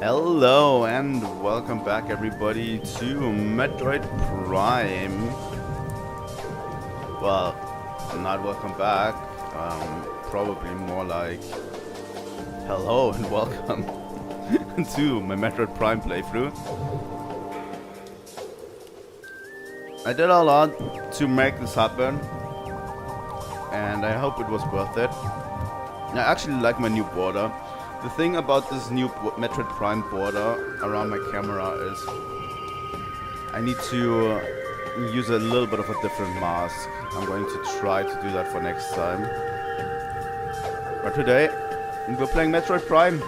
Hello and welcome back everybody to Metroid Prime. Well, not welcome back, probably more like hello and welcome to my Metroid Prime playthrough. I did a lot to make this happen and I hope it was worth it. I actually like my new border. The thing about this new Metroid Prime border around my camera is I need to use a little bit of a different mask. I'm going to try to do that for next time. But today, we're playing Metroid Prime.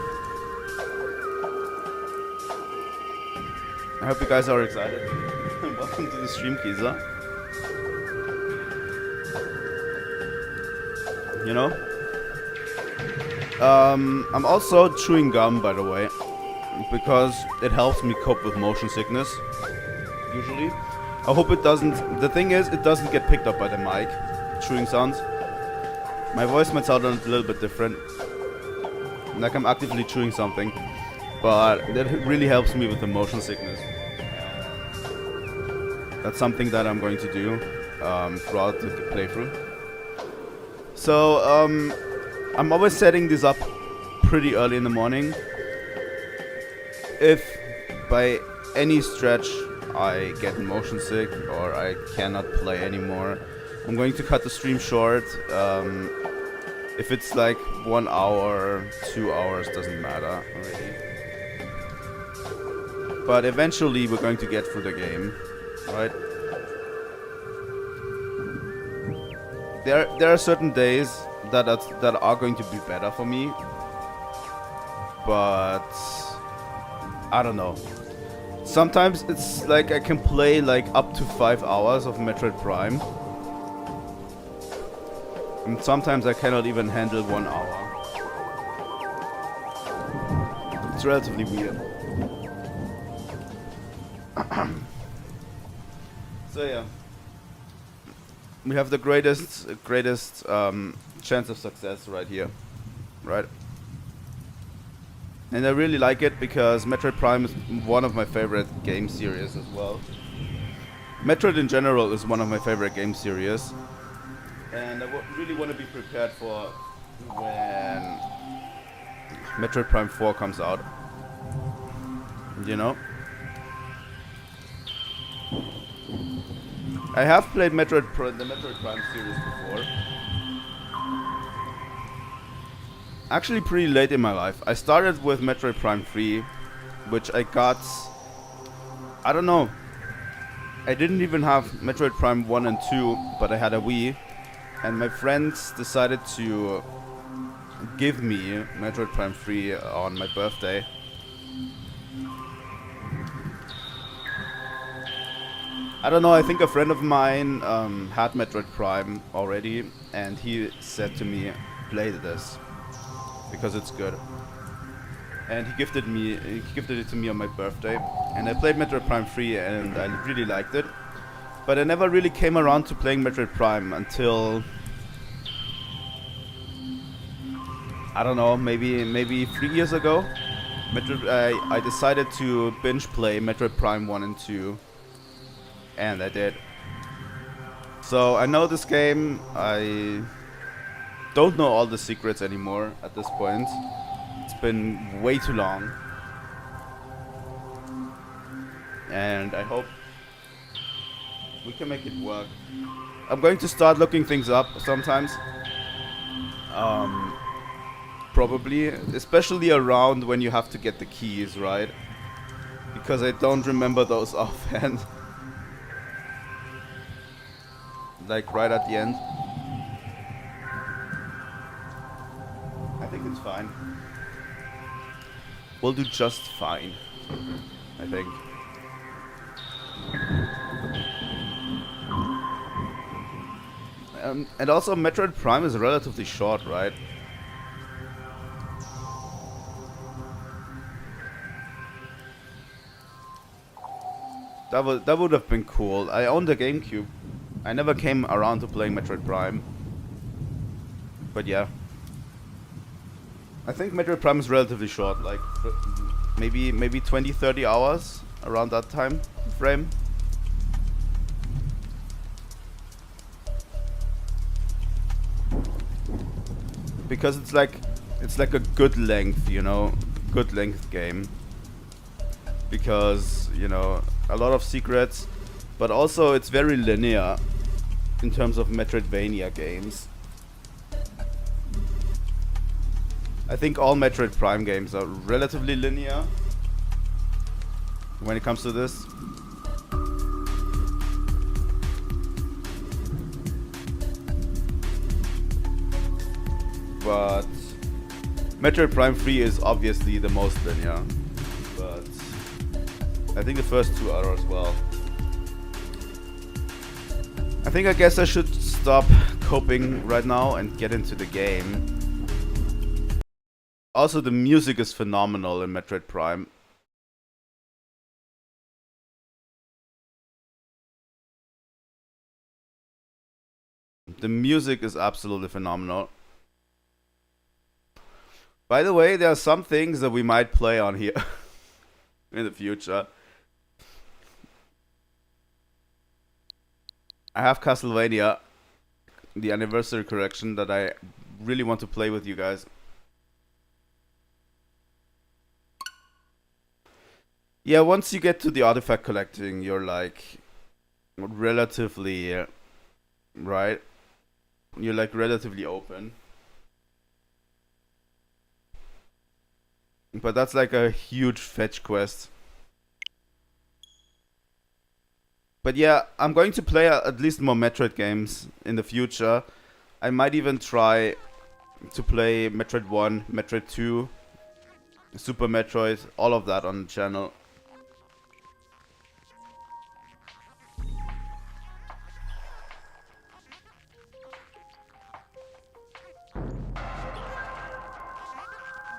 I hope you guys are excited. Welcome to the stream, Kisa. You know? I'm also chewing gum, by the way, because it helps me cope with motion sickness, usually. I hope it doesn't, the thing is, it doesn't get picked up by the mic, chewing sounds. My voice might sound a little bit different, like I'm actively chewing something, but that really helps me with the motion sickness. That's something that I'm going to do throughout the playthrough. So, I'm always setting this up pretty early in the morning. If by any stretch I get motion sick or I cannot play anymore, I'm going to cut the stream short. If it's like 1 hour, 2 hours, doesn't matter already. But eventually we're going to get through the game, right? There are certain days that are going to be better for me, but I don't know. Sometimes it's like I can play like up to 5 hours of Metroid Prime, and sometimes I cannot even handle 1 hour. It's relatively weird. So yeah. We have the greatest chance of success right here, right? And I really like it because Metroid Prime is one of my favorite game series as well. Metroid in general is one of my favorite game series, and I really want to be prepared for when Metroid Prime 4 comes out. You know? I have played the Metroid Prime series before. Actually pretty late in my life. I started with Metroid Prime 3, which I got, I don't know. I didn't even have Metroid Prime 1 and 2, but I had a Wii. And my friends decided to give me Metroid Prime 3 on my birthday. I don't know, I think a friend of mine had Metroid Prime already, and he said to me, play this, because it's good. And he gifted it to me on my birthday, and I played Metroid Prime 3 and I really liked it. But I never really came around to playing Metroid Prime until, I don't know, maybe 3 years ago. I decided to binge play Metroid Prime 1 and 2. And I did. So I know this game. I don't know all the secrets anymore at this point. It's been way too long. And I hope we can make it work. I'm going to start looking things up sometimes. Probably. Especially around when you have to get the keys, right? Because I don't remember those offhand. Like right at the end. I think it's fine. We'll do just fine, I think. And also Metroid Prime is relatively short, right? That would have been cool. I own the GameCube. I never came around to playing Metroid Prime. But yeah. I think Metroid Prime is relatively short, like maybe 20-30 hours around that time frame. Because it's like a good length, you know, good length game. Because, you know, a lot of secrets, but also it's very linear in terms of Metroidvania games. I think all Metroid Prime games are relatively linear when it comes to this. But Metroid Prime 3 is obviously the most linear. But I think the first two are as well. I guess I should stop coping right now and get into the game. Also, the music is phenomenal in Metroid Prime. The music is absolutely phenomenal. By the way, there are some things that we might play on here in the future. I have Castlevania, the anniversary collection, that I really want to play with you guys. Yeah, once you get to the artifact collecting, you're like relatively, right? You're like relatively open. But that's like a huge fetch quest. But yeah, I'm going to play at least more Metroid games in the future. I might even try to play Metroid 1, Metroid 2, Super Metroid, all of that on the channel.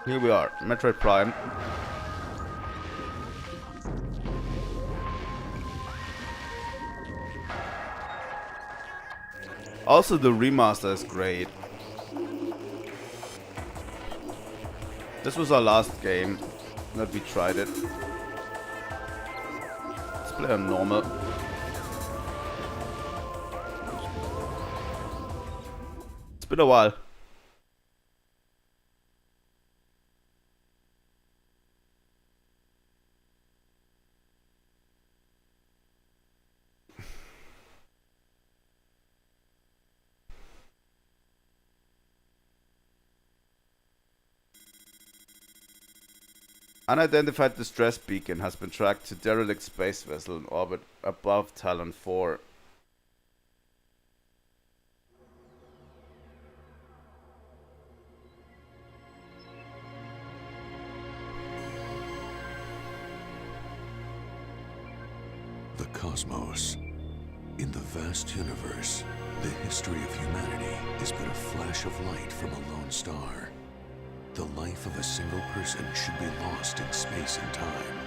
Here we are, Metroid Prime. Also, the remaster is great. This was our last game that we tried it. Let's play on normal. It's been a while. Unidentified distress beacon has been tracked to derelict space vessel in orbit above Tallon 4. The cosmos. In the vast universe, the history of humanity is but a flash of light from a lone star. The life of a single person should be lost in space and time.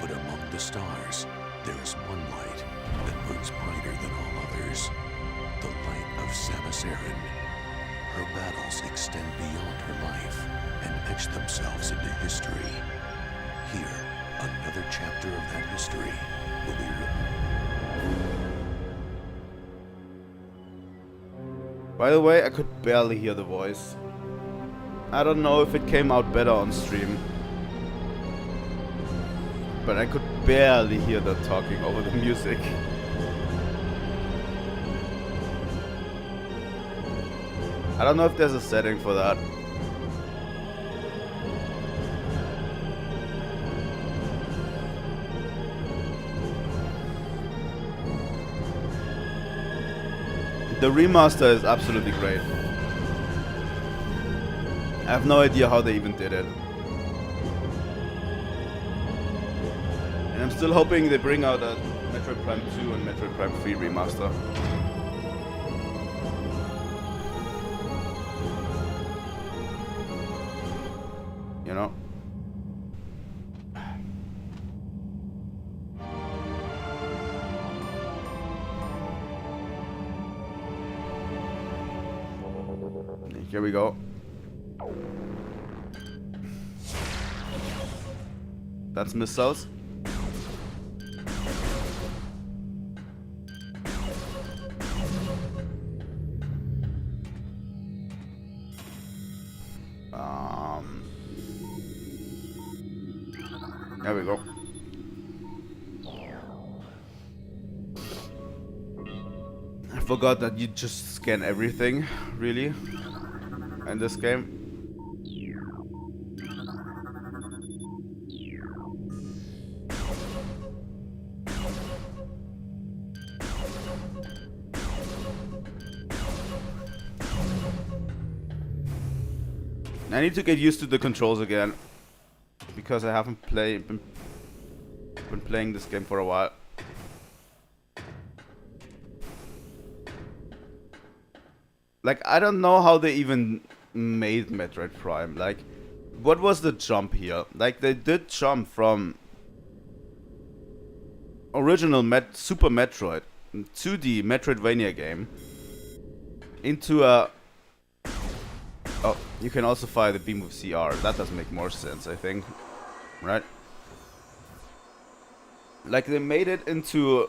But among the stars, there is one light that burns brighter than all others. The light of Samus Aran. Her battles extend beyond her life and etch themselves into history. Here, another chapter of that history will be written. By the way, I could barely hear the voice. I don't know if it came out better on stream. But I could barely hear the talking over the music. I don't know if there's a setting for that. The remaster is absolutely great. I have no idea how they even did it. And I'm still hoping they bring out a Metroid Prime 2 and Metroid Prime 3 remaster. You know? Here we go. That's missiles. There we go. I forgot that you just scan everything, really, in this game. I need to get used to the controls again, because I haven't been playing this game for a while. Like, I don't know how they even made Metroid Prime. Like, what was the jump here? Like, they did jump from original Super Metroid, 2D Metroidvania game, into a... Oh, you can also fire the beam with CR. That does make more sense, I think. Right? Like, they made it into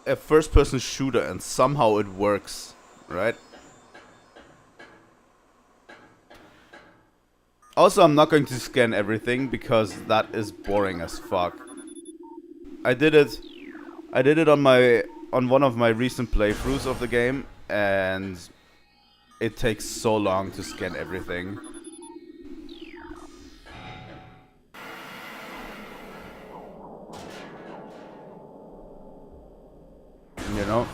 a first-person shooter and somehow it works. Right? Also, I'm not going to scan everything because that is boring as fuck. I did it on one of my recent playthroughs of the game, and it takes so long to scan everything. You know?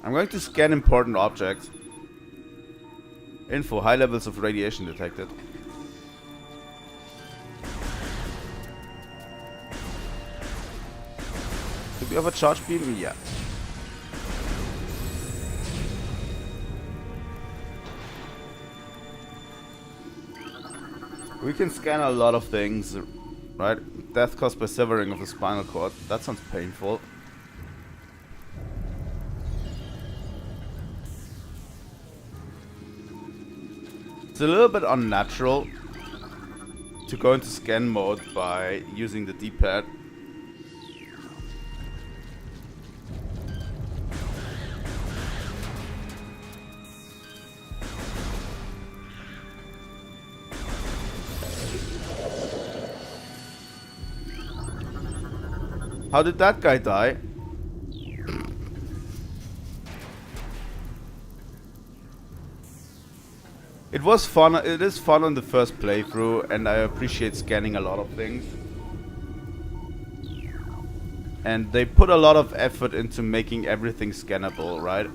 I'm going to scan important objects. Info, high levels of radiation detected. Do we have a charge beam? Yeah. We can scan a lot of things, right? Death caused by severing of the spinal cord. That sounds painful. It's a little bit unnatural to go into scan mode by using the D-pad. How did that guy die? It was fun. It is fun on the first playthrough, and I appreciate scanning a lot of things. And they put a lot of effort into making everything scannable, right?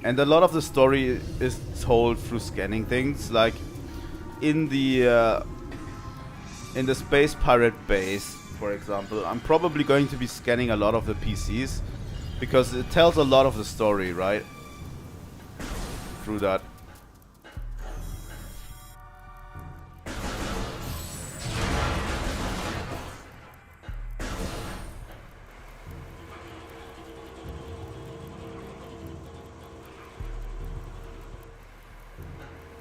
And a lot of the story is told through scanning things, like in the space pirate base, for example. I'm probably going to be scanning a lot of the PCs. Because it tells a lot of the story, right? Through that.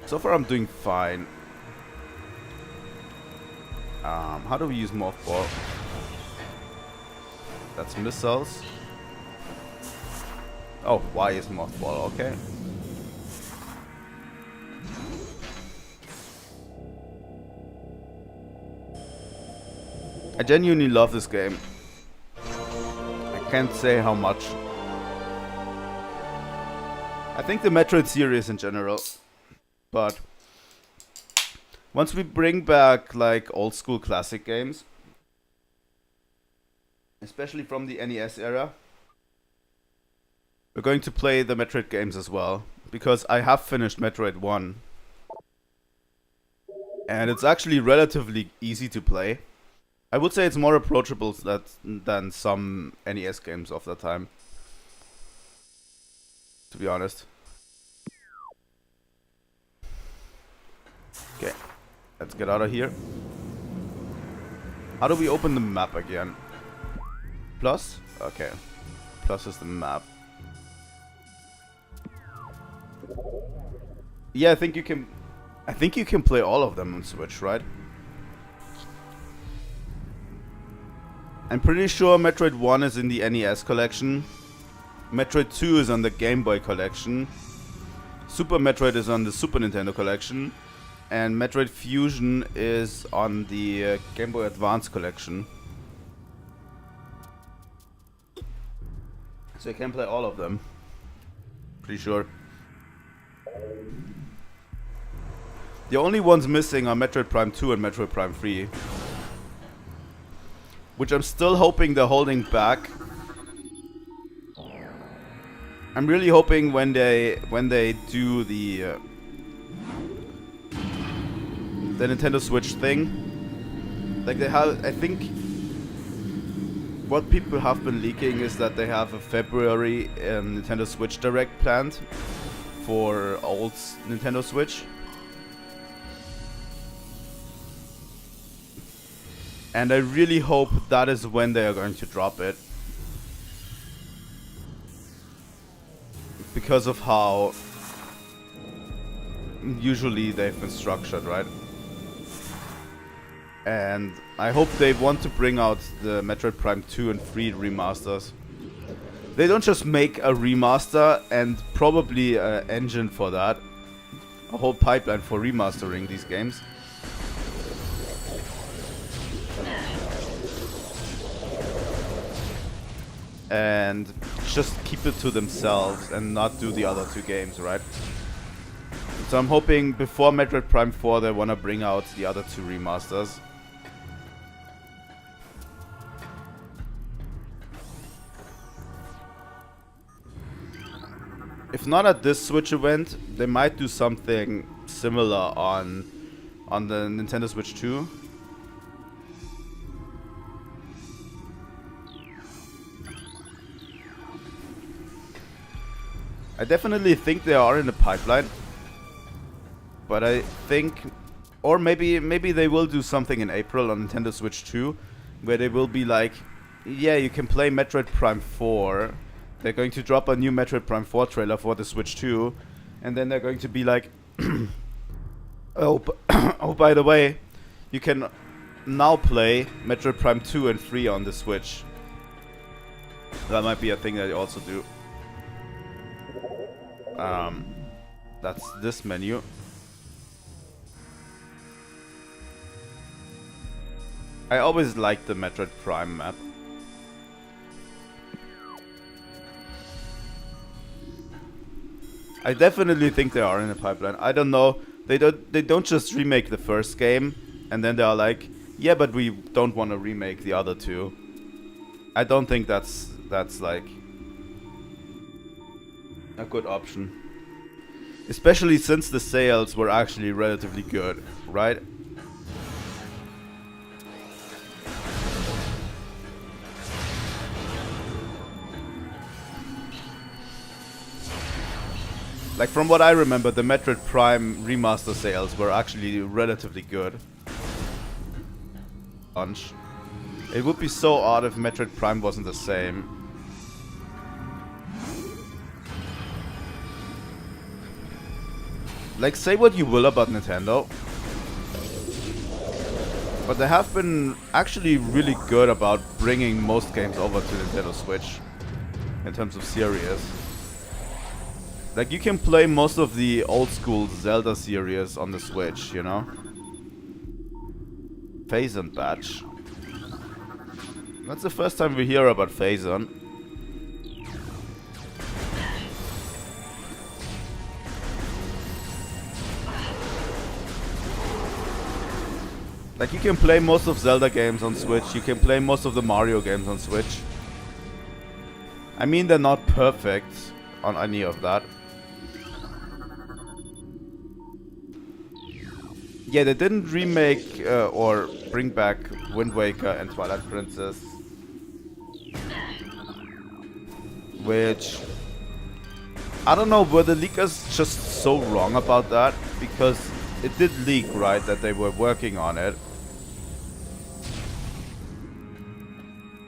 So far I'm doing fine. How do we use mothball? That's missiles. Oh, why is mothball? Okay. I genuinely love this game. I can't say how much. I think the Metroid series in general. But once we bring back like old school classic games, especially from the NES era, we're going to play the Metroid games as well, because I have finished Metroid 1. And it's actually relatively easy to play. I would say it's more approachable than some NES games of that time, to be honest. Okay, let's get out of here. How do we open the map again? Plus? Okay. Plus is the map. Yeah, I think you can play all of them on Switch, right? I'm pretty sure Metroid 1 is in the NES collection. Metroid 2 is on the Game Boy collection. Super Metroid is on the Super Nintendo collection. And Metroid Fusion is on the Game Boy Advance collection. So you can play all of them. Pretty sure. The only ones missing are Metroid Prime 2 and Metroid Prime 3. Which I'm still hoping they're holding back. I'm really hoping when they do the Nintendo Switch thing, like they have, I think what people have been leaking is that they have a February Nintendo Switch Direct planned for old Nintendo Switch. And I really hope that is when they are going to drop it. Because of how usually they've been structured, right? And I hope they want to bring out the Metroid Prime 2 and 3 remasters. They don't just make a remaster and probably an engine for that. A whole pipeline for remastering these games. And just keep it to themselves and not do the other two games, right? So I'm hoping before Metroid Prime 4 they want to bring out the other two remasters. If not at this Switch event, they might do something similar on the Nintendo Switch 2. I definitely think they are in the pipeline, but I think, or maybe they will do something in April on Nintendo Switch 2, where they will be like, yeah, you can play Metroid Prime 4. They're going to drop a new Metroid Prime 4 trailer for the Switch 2, and then they're going to be like, oh, oh, by the way, you can now play Metroid Prime 2 and 3 on the Switch. That might be a thing that they also do. That's this menu. I always liked the Metroid Prime map. I definitely think they are in the pipeline. I don't know. They don't just remake the first game and then they are like, yeah, but we don't want to remake the other two. I don't think that's like a good option. Especially since the sales were actually relatively good, right? Like from what I remember, the Metroid Prime remaster sales were actually relatively good. Launch. It would be so odd if Metroid Prime wasn't the same. Like, say what you will about Nintendo, but they have been actually really good about bringing most games over to Nintendo Switch in terms of series. Like, you can play most of the old school Zelda series on the Switch, you know? Phazon Batch. That's the first time we hear about Phazon. Like, you can play most of Zelda games on Switch, you can play most of the Mario games on Switch. I mean, they're not perfect on any of that. Yeah, they didn't remake or bring back Wind Waker and Twilight Princess. Which, I don't know, were the leakers just so wrong about that? Because it did leak, right, that they were working on it.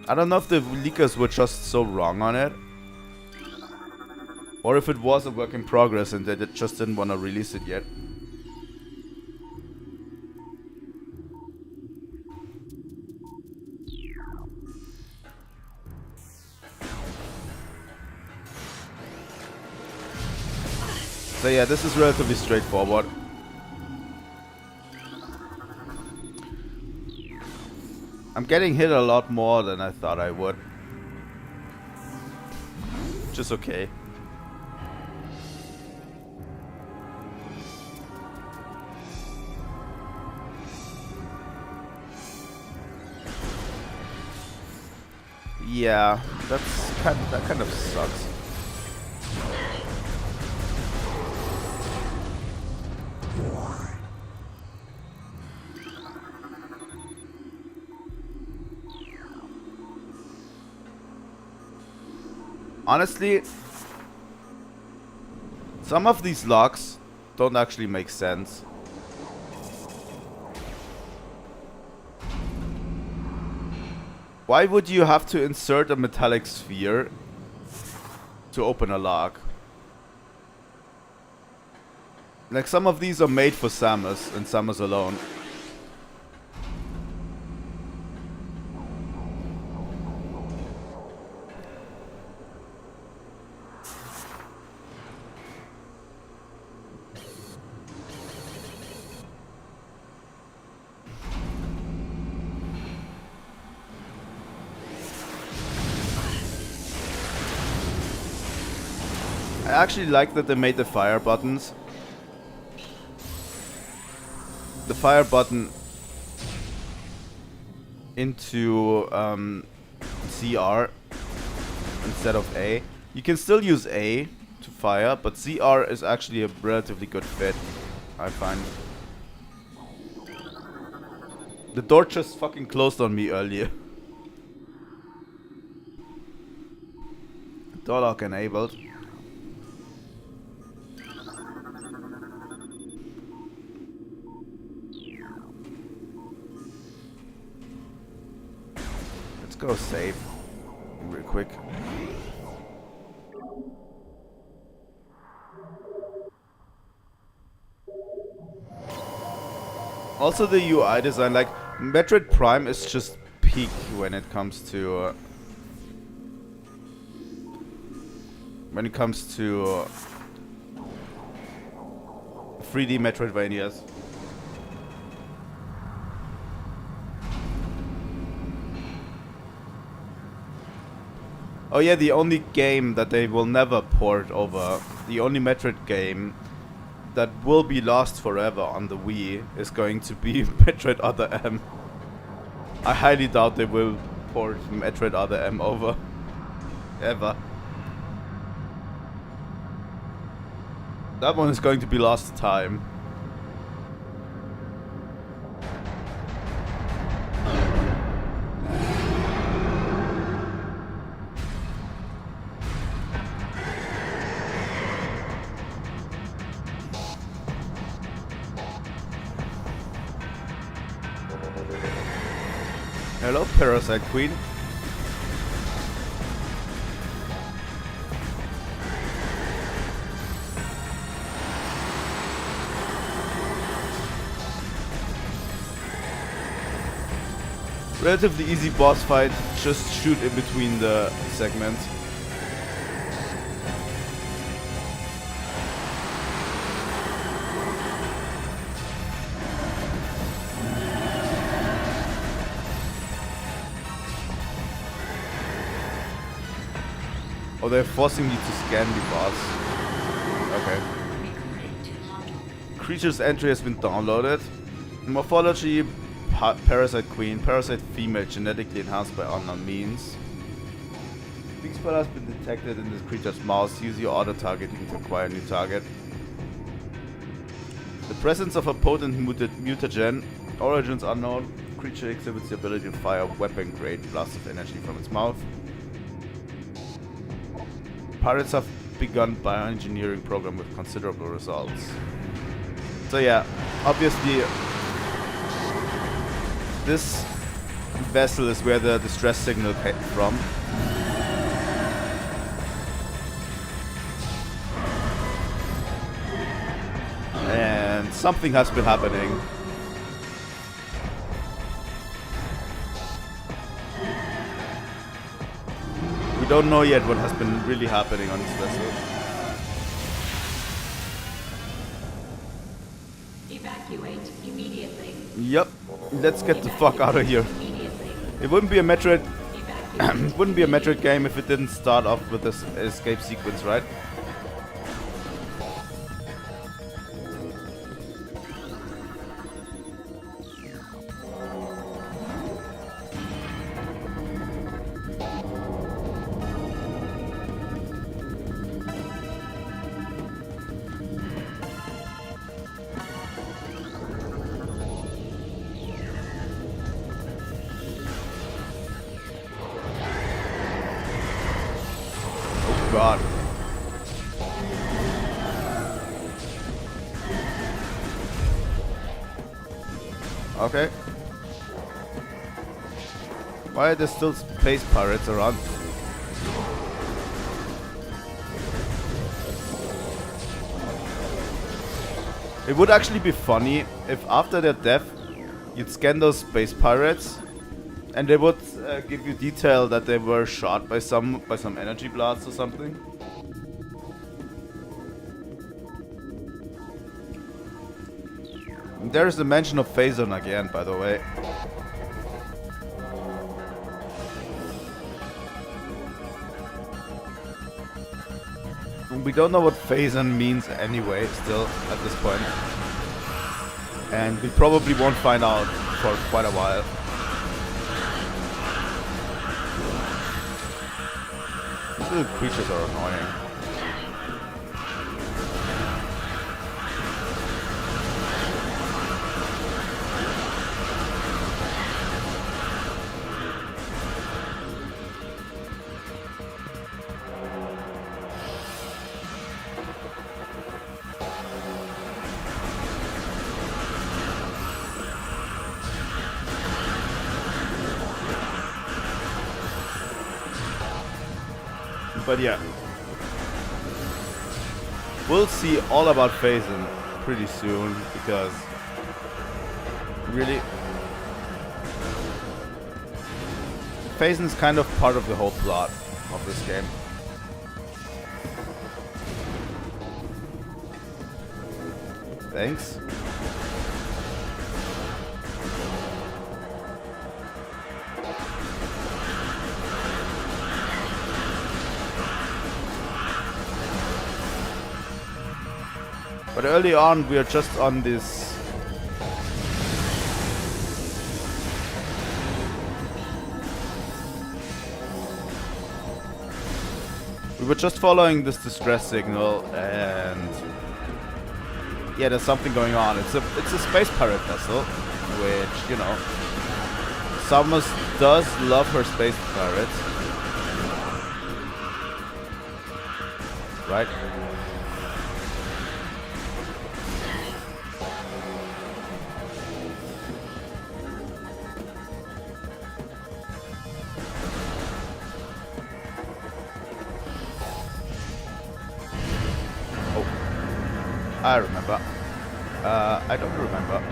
I don't know if the leakers were just so wrong on it, or if it was a work in progress and they just didn't want to release it yet. So yeah, this is relatively straightforward. I'm getting hit a lot more than I thought I would. Which is okay. Yeah, that kind of sucks. Honestly, some of these locks don't actually make sense. Why would you have to insert a metallic sphere to open a lock? Like, some of these are made for Samus and Samus alone. I actually like that they made the fire buttons. The fire button into CR instead of A. You can still use A to fire, but CR is actually a relatively good fit, I find. The door just fucking closed on me earlier. Door lock enabled. Go save real quick. Also, the UI design, like, Metroid Prime is just peak when it comes to 3D Metroidvanias. Oh yeah, the only game that they will never port over, the only Metroid game that will be lost forever on the Wii is going to be Metroid Other M. I highly doubt they will port Metroid Other M over. Ever. That one is going to be lost to time. Hello, Parasite Queen. Relatively easy boss fight, just shoot in between the segments. Oh, they're forcing you to scan the boss. Okay. Creature's entry has been downloaded. Morphology, Parasite Queen. Parasite female, genetically enhanced by unknown means. Big spell has been detected in this creature's mouth. Use your auto targeting to acquire a new target. The presence of a potent mutagen. Origins unknown. Creature exhibits the ability to fire weapon-grade blasts of energy from its mouth. Pirates have begun bioengineering program with considerable results. So yeah, obviously this vessel is where the distress signal came from. And something has been happening. We don't know yet what has been really happening on this vessel. Evacuate immediately. Yep, let's get the fuck out of here. It wouldn't be a Metroid. Wouldn't be a Metroid game if it didn't start off with this escape sequence, right? God. Okay. Why are there still space pirates around? It would actually be funny if after their death you'd scan those space pirates and they would give you detail that they were shot by some energy blast or something. There is the mention of Phazon again, by the way. We don't know what Phazon means anyway, still, at this point. And we probably won't find out for quite a while. These little creatures are annoying. But yeah, we'll see all about Phazon pretty soon, because really, Phazon's kind of part of the whole plot of this game. Thanks. But early on, we are just on this. We were just following this distress signal, and yeah, there's something going on. It's a space pirate vessel, which, you know, Samus does love her space pirates, right? I remember. I don't remember.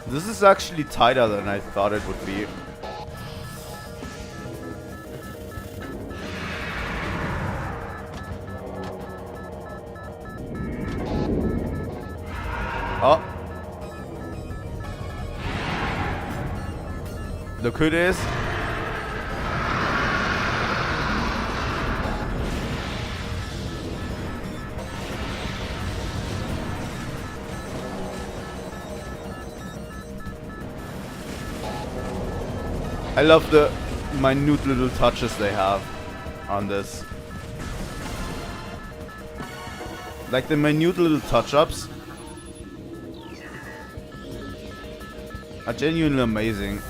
This is actually tighter than I thought it would be. Oh. Look who it is. I love the minute little touches they have on this. Like the minute little touch-ups are genuinely amazing.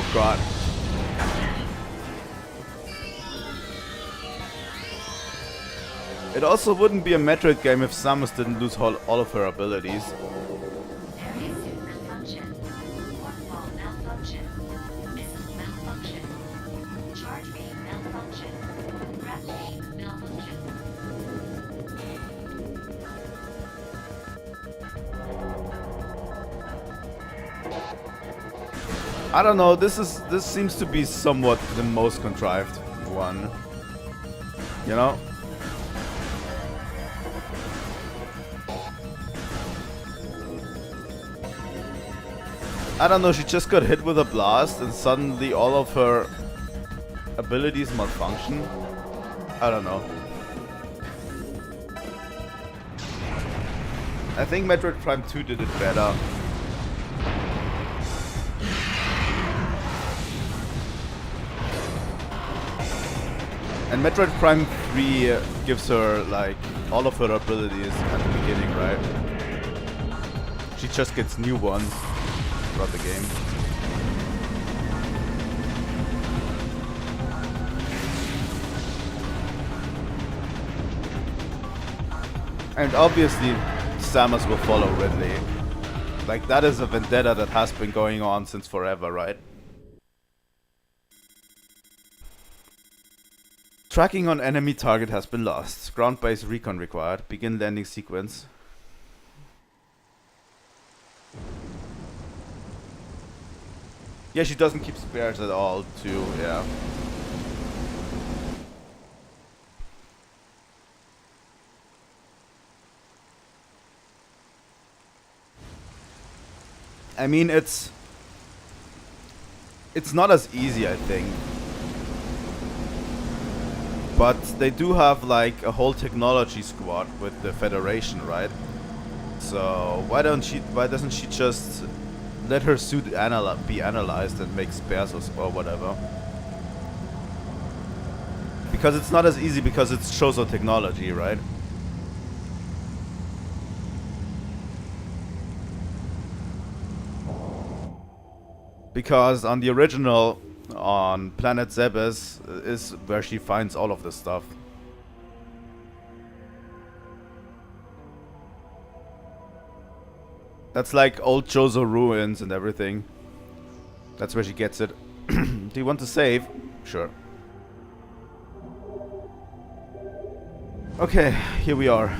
Oh god. It also wouldn't be a Metroid game if Samus didn't lose all of her abilities. Pervasive malfunction. Wormhole malfunction. Missile malfunction. Charge beam malfunction. Breath beam malfunction. I don't know, this seems to be somewhat the most contrived one. You know? I don't know, she just got hit with a blast and suddenly all of her abilities malfunction. I don't know. I think Metroid Prime 2 did it better. And Metroid Prime 3 gives her like all of her abilities at the beginning, right? She just gets new ones throughout the game. And obviously Samus will follow Ridley. Like that is a vendetta that has been going on since forever, right? Tracking on enemy target has been lost. Ground-based recon required. Begin landing sequence. Yeah, she doesn't keep spares at all, too, yeah. I mean, it's not as easy, I think. But they do have like a whole technology squad with the Federation, right? So why doesn't she just let her suit be analyzed and make spares or whatever? Because it's not as easy because it's Chozo technology, right? Because on the original, on Planet Zebes, is where she finds all of this stuff. That's like old Chozo ruins and everything. That's where she gets it. Do you want to save? Sure. Okay, here we are.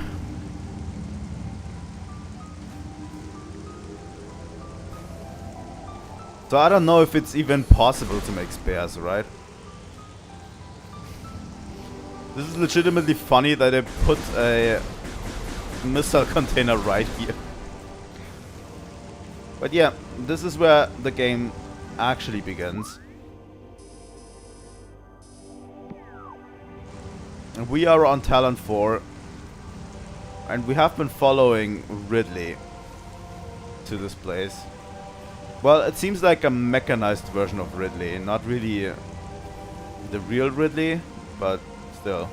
So I don't know if it's even possible to make spares, right? This is legitimately funny that they put a missile container right here. But yeah, this is where the game actually begins. And we are on Tallon 4. And we have been following Ridley to this place. Well, it seems like a mechanized version of Ridley, not really the real Ridley, but still.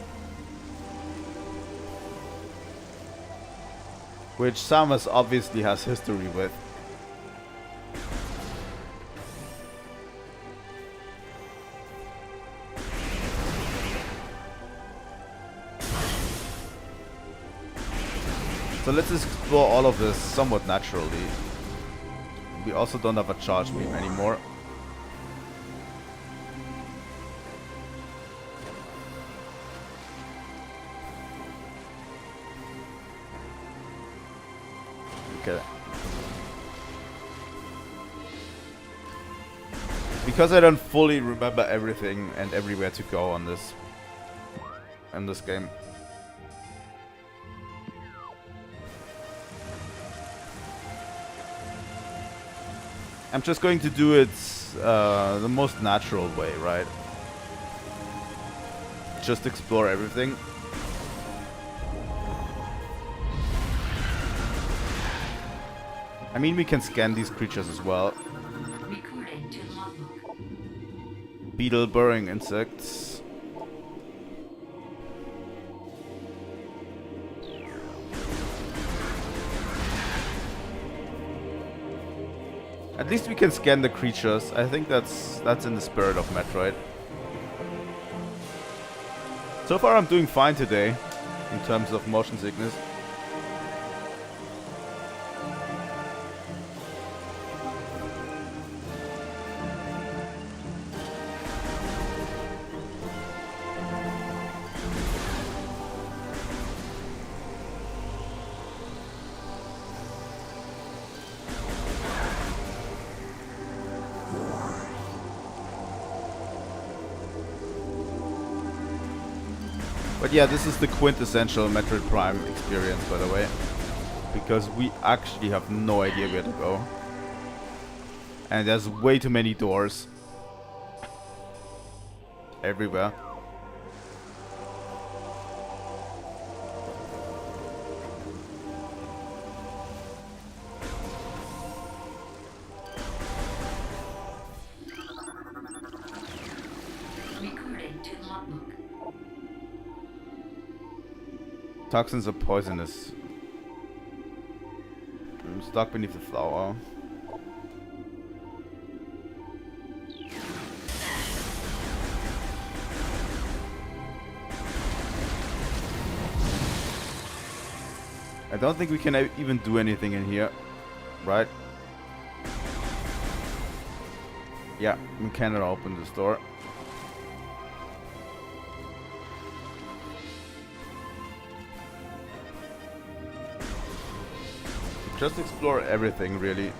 Which Samus obviously has history with. So let's explore all of this somewhat naturally. We also don't have a charge beam anymore. Okay. Because I don't fully remember everything and everywhere to go on this in this game. I'm just going to do it the most natural way, right? Just explore everything. I mean, we can scan these creatures as well. Recording to logbook. Beetle burrowing insects. At least we can scan the creatures. I think that's in the spirit of Metroid. So far I'm doing fine today in terms of motion sickness. But yeah, this is the quintessential Metroid Prime experience, by the way. Because we actually have no idea where to go. And there's way too many doors. Everywhere. Recording to logbook. Toxins are poisonous. I'm stuck beneath the flower. I don't think we can even do anything in here, right? Yeah, we cannot open this door. Just explore everything, really.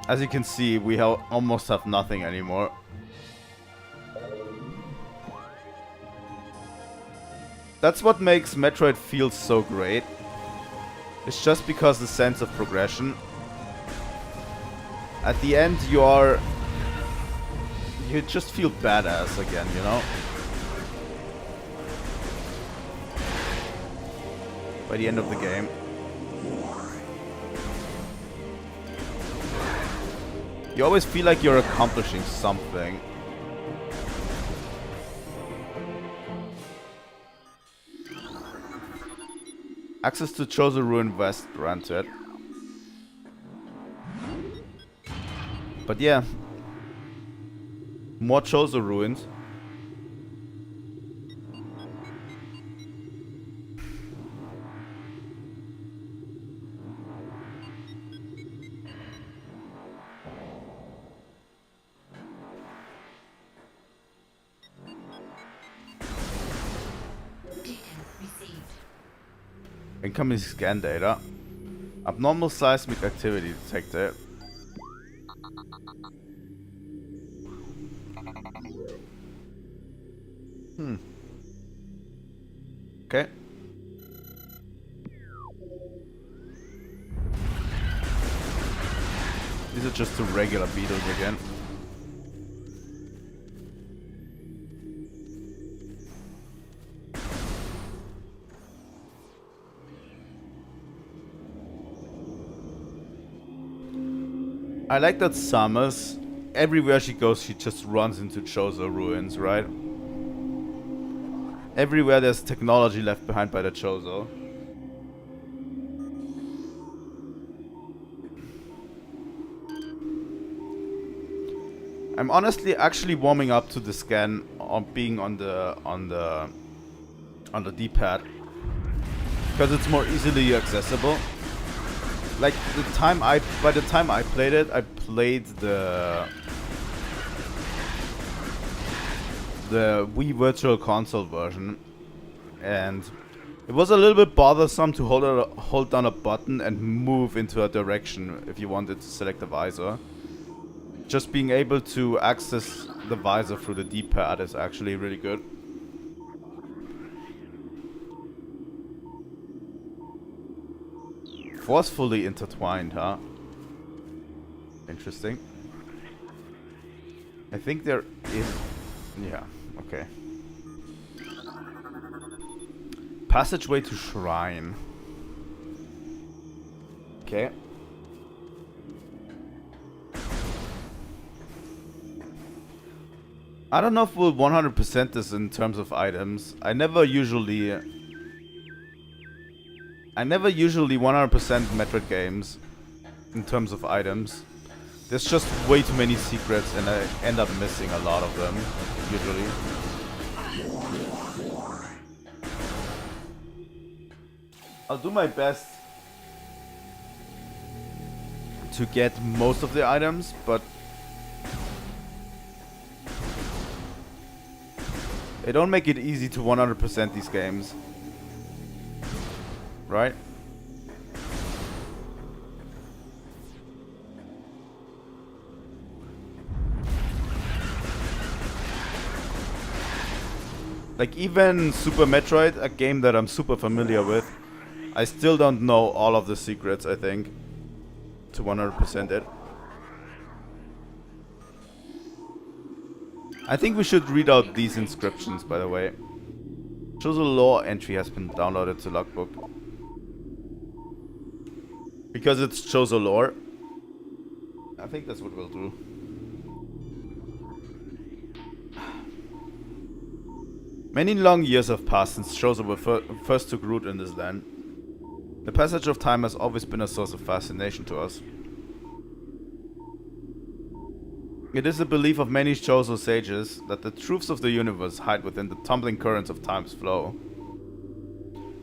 As you can see, we almost have nothing anymore. That's what makes Metroid feel so great. It's just because the sense of progression. At the end, you just feel badass again, you know? By the end of the game. You always feel like you're accomplishing something. Access to Chozo Ruin West granted. But yeah. More Chozo Ruins. Incoming scan data. Abnormal seismic activity detected. Okay. These are just the regular beetles again. I like that Samus, everywhere she goes, she just runs into Chozo ruins, right? Everywhere there's technology left behind by the Chozo. I'm honestly actually warming up to the scan on being on the D-pad because it's more easily accessible. Like by the time I played it, I played the Wii Virtual Console version, and it was a little bit bothersome to hold down a button and move into a direction if you wanted to select a visor. Just being able to access the visor through the D-pad is actually really good. Forcefully intertwined, huh? Interesting. I think there is... Yeah, okay. Passageway to Shrine. Okay. I don't know if we'll 100% this in terms of items. I never usually I never usually 100% Metroid games in terms of items. There's just way too many secrets and I end up missing a lot of them, usually. I'll do my best to get most of the items, but they don't make it easy to 100% these games. Right? Like even Super Metroid, a game that I'm super familiar with, I still don't know all of the secrets, I think, to 100% it. I think we should read out these inscriptions, by the way. Chozo lore entry has been downloaded to logbook. Because it's Chozo lore. I think that's what we'll do. Many long years have passed since Chozo first took root in this land. The passage of time has always been a source of fascination to us. It is the belief of many Chozo sages that the truths of the universe hide within the tumbling currents of time's flow.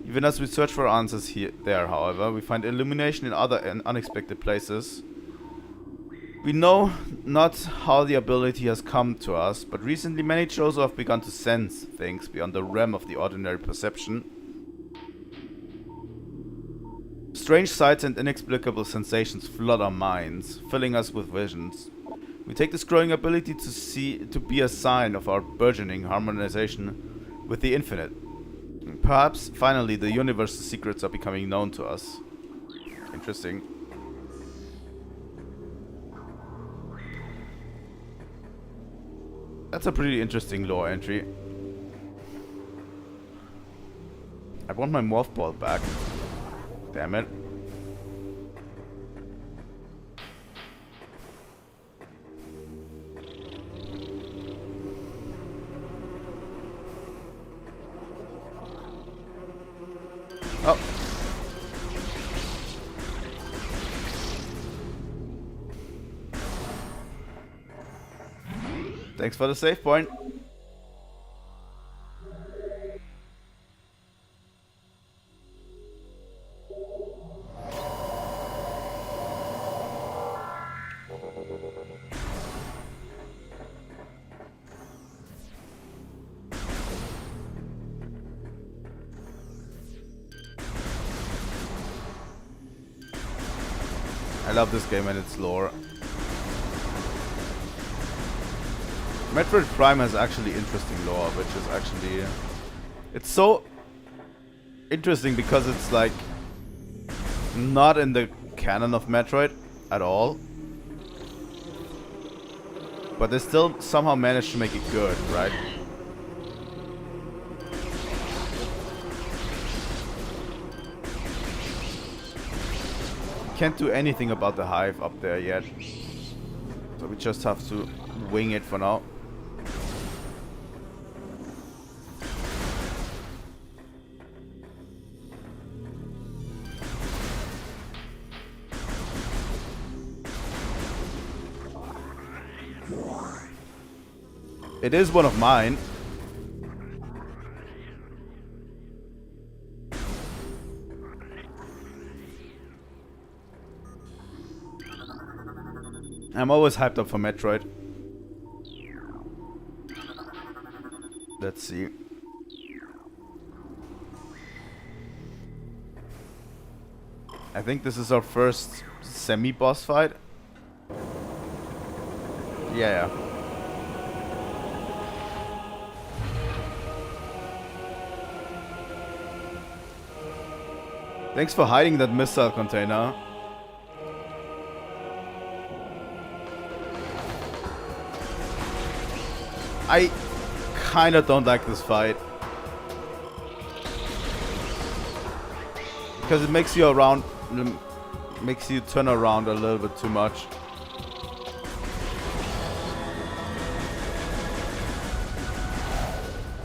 Even as we search for answers there, however, we find illumination in other and unexpected places. We know not how the ability has come to us, but recently many Chozo have begun to sense things beyond the realm of the ordinary perception. Strange sights and inexplicable sensations flood our minds, filling us with visions. We take this growing ability to be a sign of our burgeoning harmonization with the infinite. Perhaps, finally, the universe's secrets are becoming known to us. Interesting. That's a pretty interesting lore entry. I want my morph ball back. Damn it. Oh. Thanks for the save point. I love this game and its lore. Metroid Prime has actually interesting lore, which is actually... It's so interesting because it's like not in the canon of Metroid at all. But they still somehow managed to make it good, right? Can't do anything about the hive up there yet. So we just have to wing it for now. It is one of mine. I'm always hyped up for Metroid. Let's see. I think this is our first semi-boss fight. Yeah. Thanks for hiding that missile container. I kinda don't like this fight. Because it makes you turn around a little bit too much.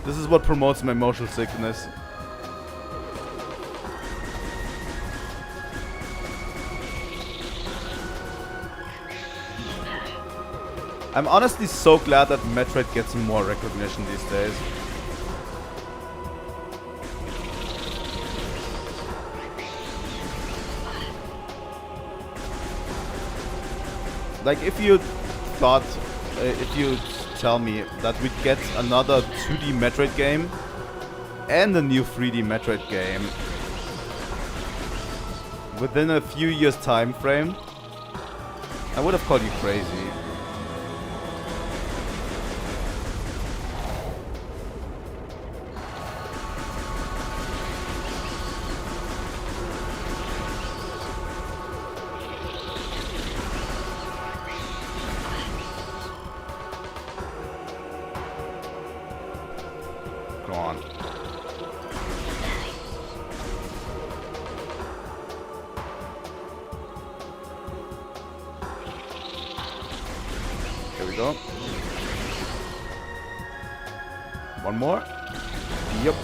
This is what promotes my motion sickness. I'm honestly so glad that Metroid gets more recognition these days. Like, if you thought, if you tell me that we'd get another 2D Metroid game and a new 3D Metroid game within a few years time frame, I would have called you crazy. Go on. Here we go. One more. Yep.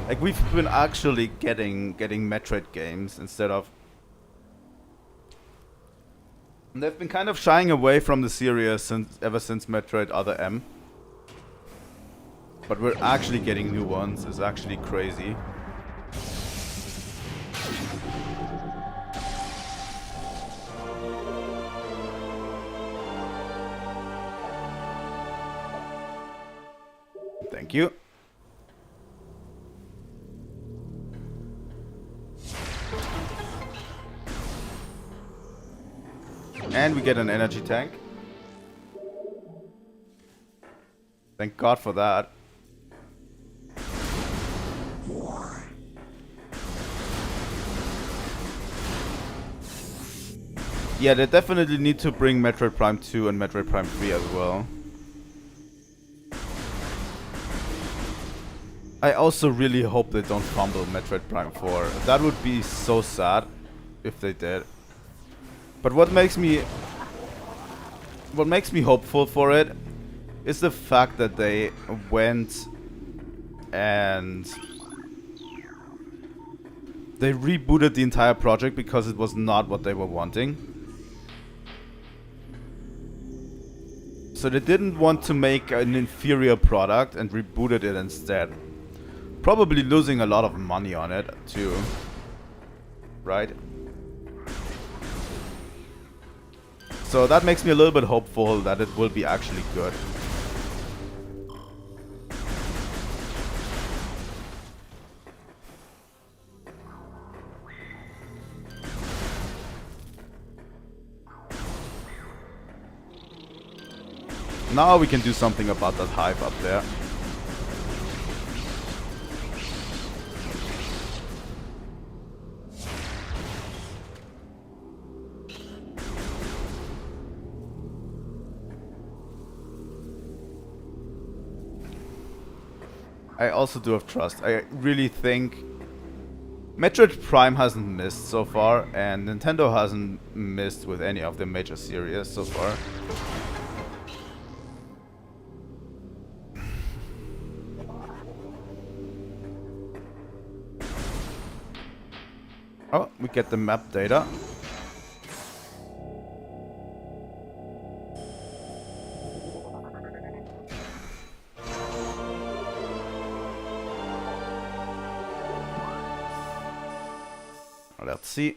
Like, we've been actually getting Metroid games instead of... They've been kind of shying away from the series ever since Metroid Other M. But we're actually getting new ones. It's actually crazy. Thank you. And we get an energy tank. Thank God for that. Yeah, they definitely need to bring Metroid Prime 2 and Metroid Prime 3 as well. I also really hope they don't fumble Metroid Prime 4. That would be so sad if they did. But what makes me hopeful for it is the fact that they went and they rebooted the entire project because it was not what they were wanting. So they didn't want to make an inferior product and rebooted it instead. Probably losing a lot of money on it too. Right? So that makes me a little bit hopeful that it will be actually good. Now we can do something about that hive up there. I also do have trust. I really think Metroid Prime hasn't missed so far, and Nintendo hasn't missed with any of the major series so far. Oh, we get the map data. Let's see.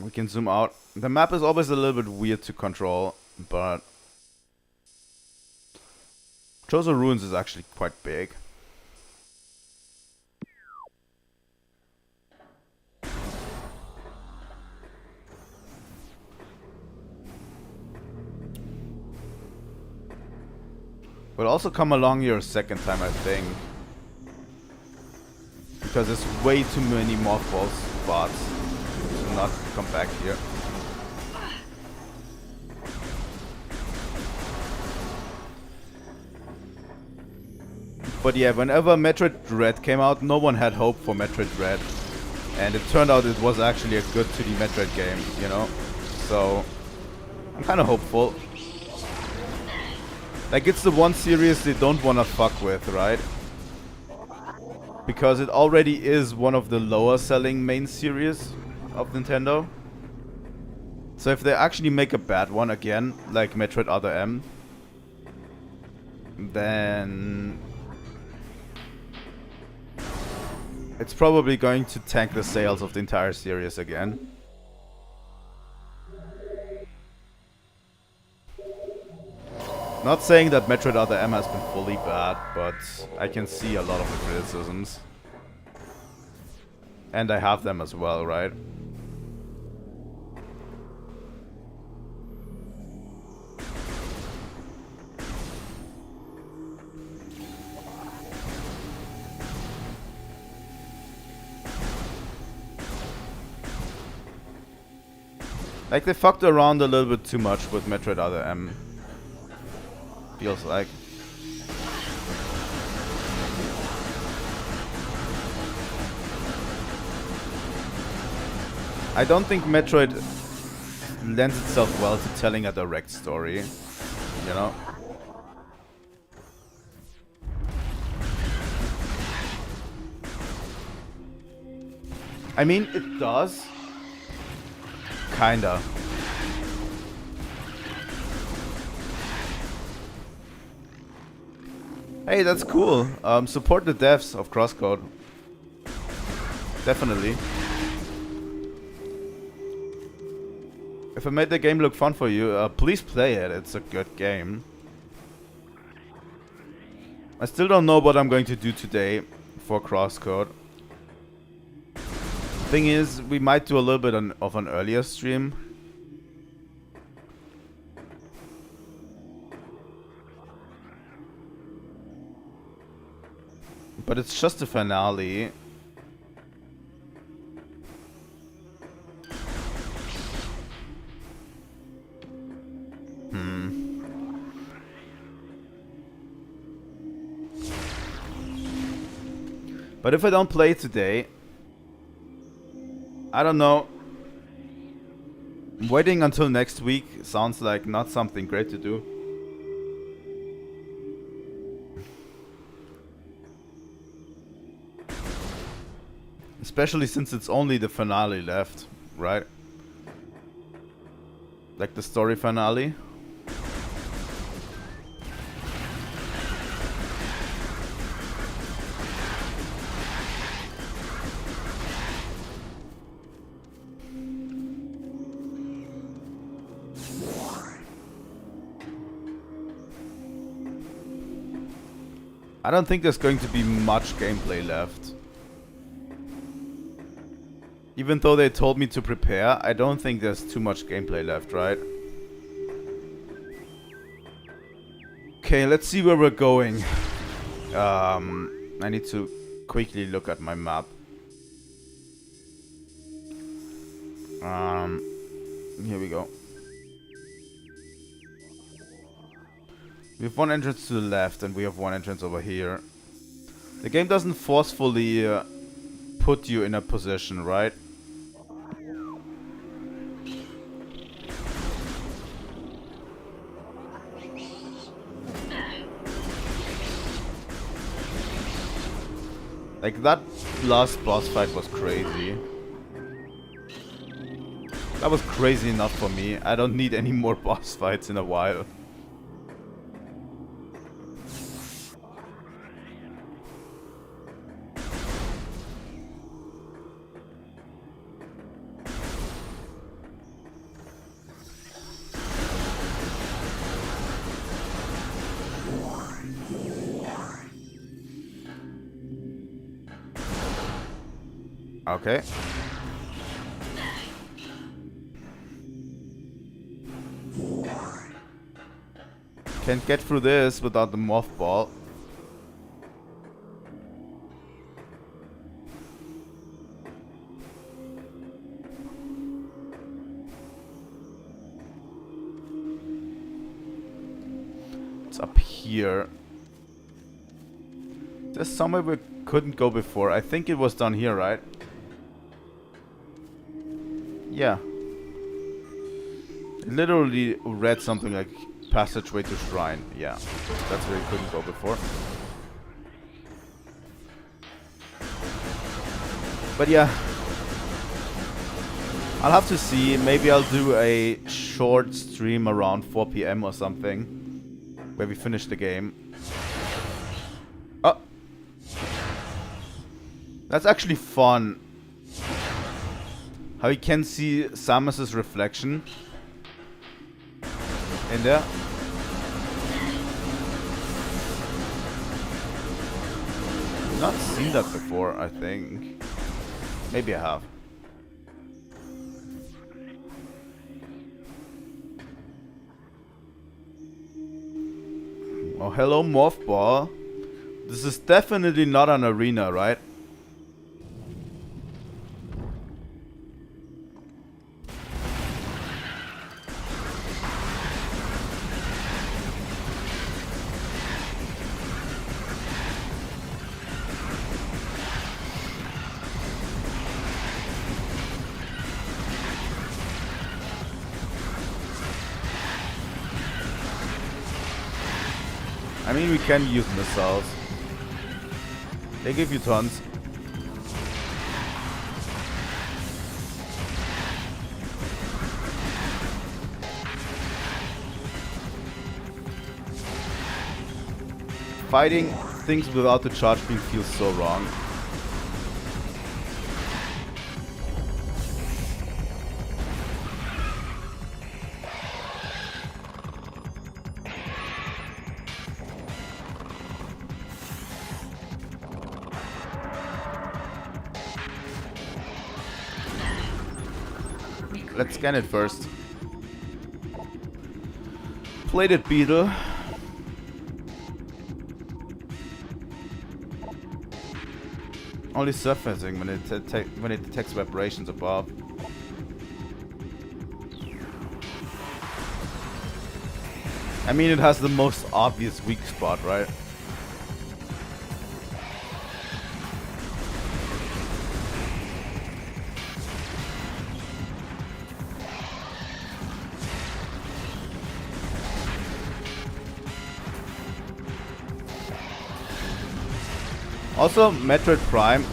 We can zoom out. The map is always a little bit weird to control, but Chozo Ruins is actually quite big. We'll also come along here a second time, I think. Because there's way too many mothball spots to not come back here. But yeah, whenever Metroid Dread came out, no one had hope for Metroid Dread. And it turned out it was actually a good 2D Metroid game, you know? So, I'm kind of hopeful. Like, it's the one series they don't want to fuck with, right? because it already is one of the lower selling main series of Nintendo. So if they actually make a bad one again, like Metroid Other M, then it's probably going to tank the sales of the entire series again. Not saying that Metroid Other M has been fully bad, but I can see a lot of the criticisms. And I have them as well, right? Like, they fucked around a little bit too much with Metroid Other M. Feels like. I don't think Metroid lends itself well to telling a direct story, you know? I mean, it does. Kinda. Hey, that's cool. Support the devs of Crosscode. Definitely. If I made the game look fun for you, please play it. It's a good game. I still don't know what I'm going to do today for Crosscode. Thing is, we might do a little bit of an earlier stream. But it's just a finale. But if I don't play today, I don't know. Waiting until next week sounds like not something great to do. Especially since it's only the finale left, right? Like the story finale. I don't think there's going to be much gameplay left. Even though they told me to prepare, I don't think there's too much gameplay left, right? Okay, let's see where we're going. I need to quickly look at my map. Here we go. We have one entrance to the left and we have one entrance over here. The game doesn't forcefully put you in a position, right? Like, that last boss fight was crazy. That was crazy enough for me. I don't need any more boss fights in a while. Okay. Can't get through this without the mothball. It's up here. There's somewhere we couldn't go before. I think it was down here, right? Yeah. It literally read something like passageway to shrine. Yeah. That's where you couldn't go before. But yeah, I'll have to see. Maybe I'll do a short stream around 4 PM or something, where we finish the game. Oh, that's actually fun. How you can see Samus's reflection in there. Not seen that before, I think. Maybe I have. Oh, hello, Morphball. This is definitely not an arena, right? I mean, we can use missiles. They give you tons. Fighting things without the charge beam feels so wrong. Let's scan it first. Plated beetle. Only surfacing when it detects vibrations above. I mean, it has the most obvious weak spot, right? Also, Metroid Prime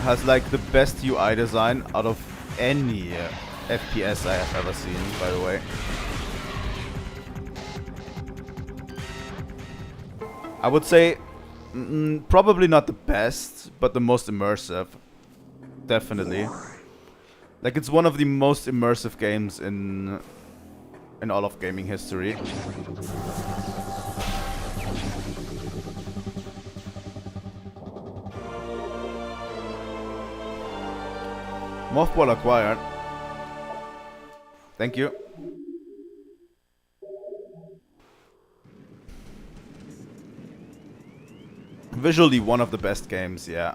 has like the best UI design out of any FPS I have ever seen, by the way. I would say probably not the best, but the most immersive. Definitely. Like, it's one of the most immersive games in all of gaming history. Mothball acquired. Thank you. Visually one of the best games, yeah.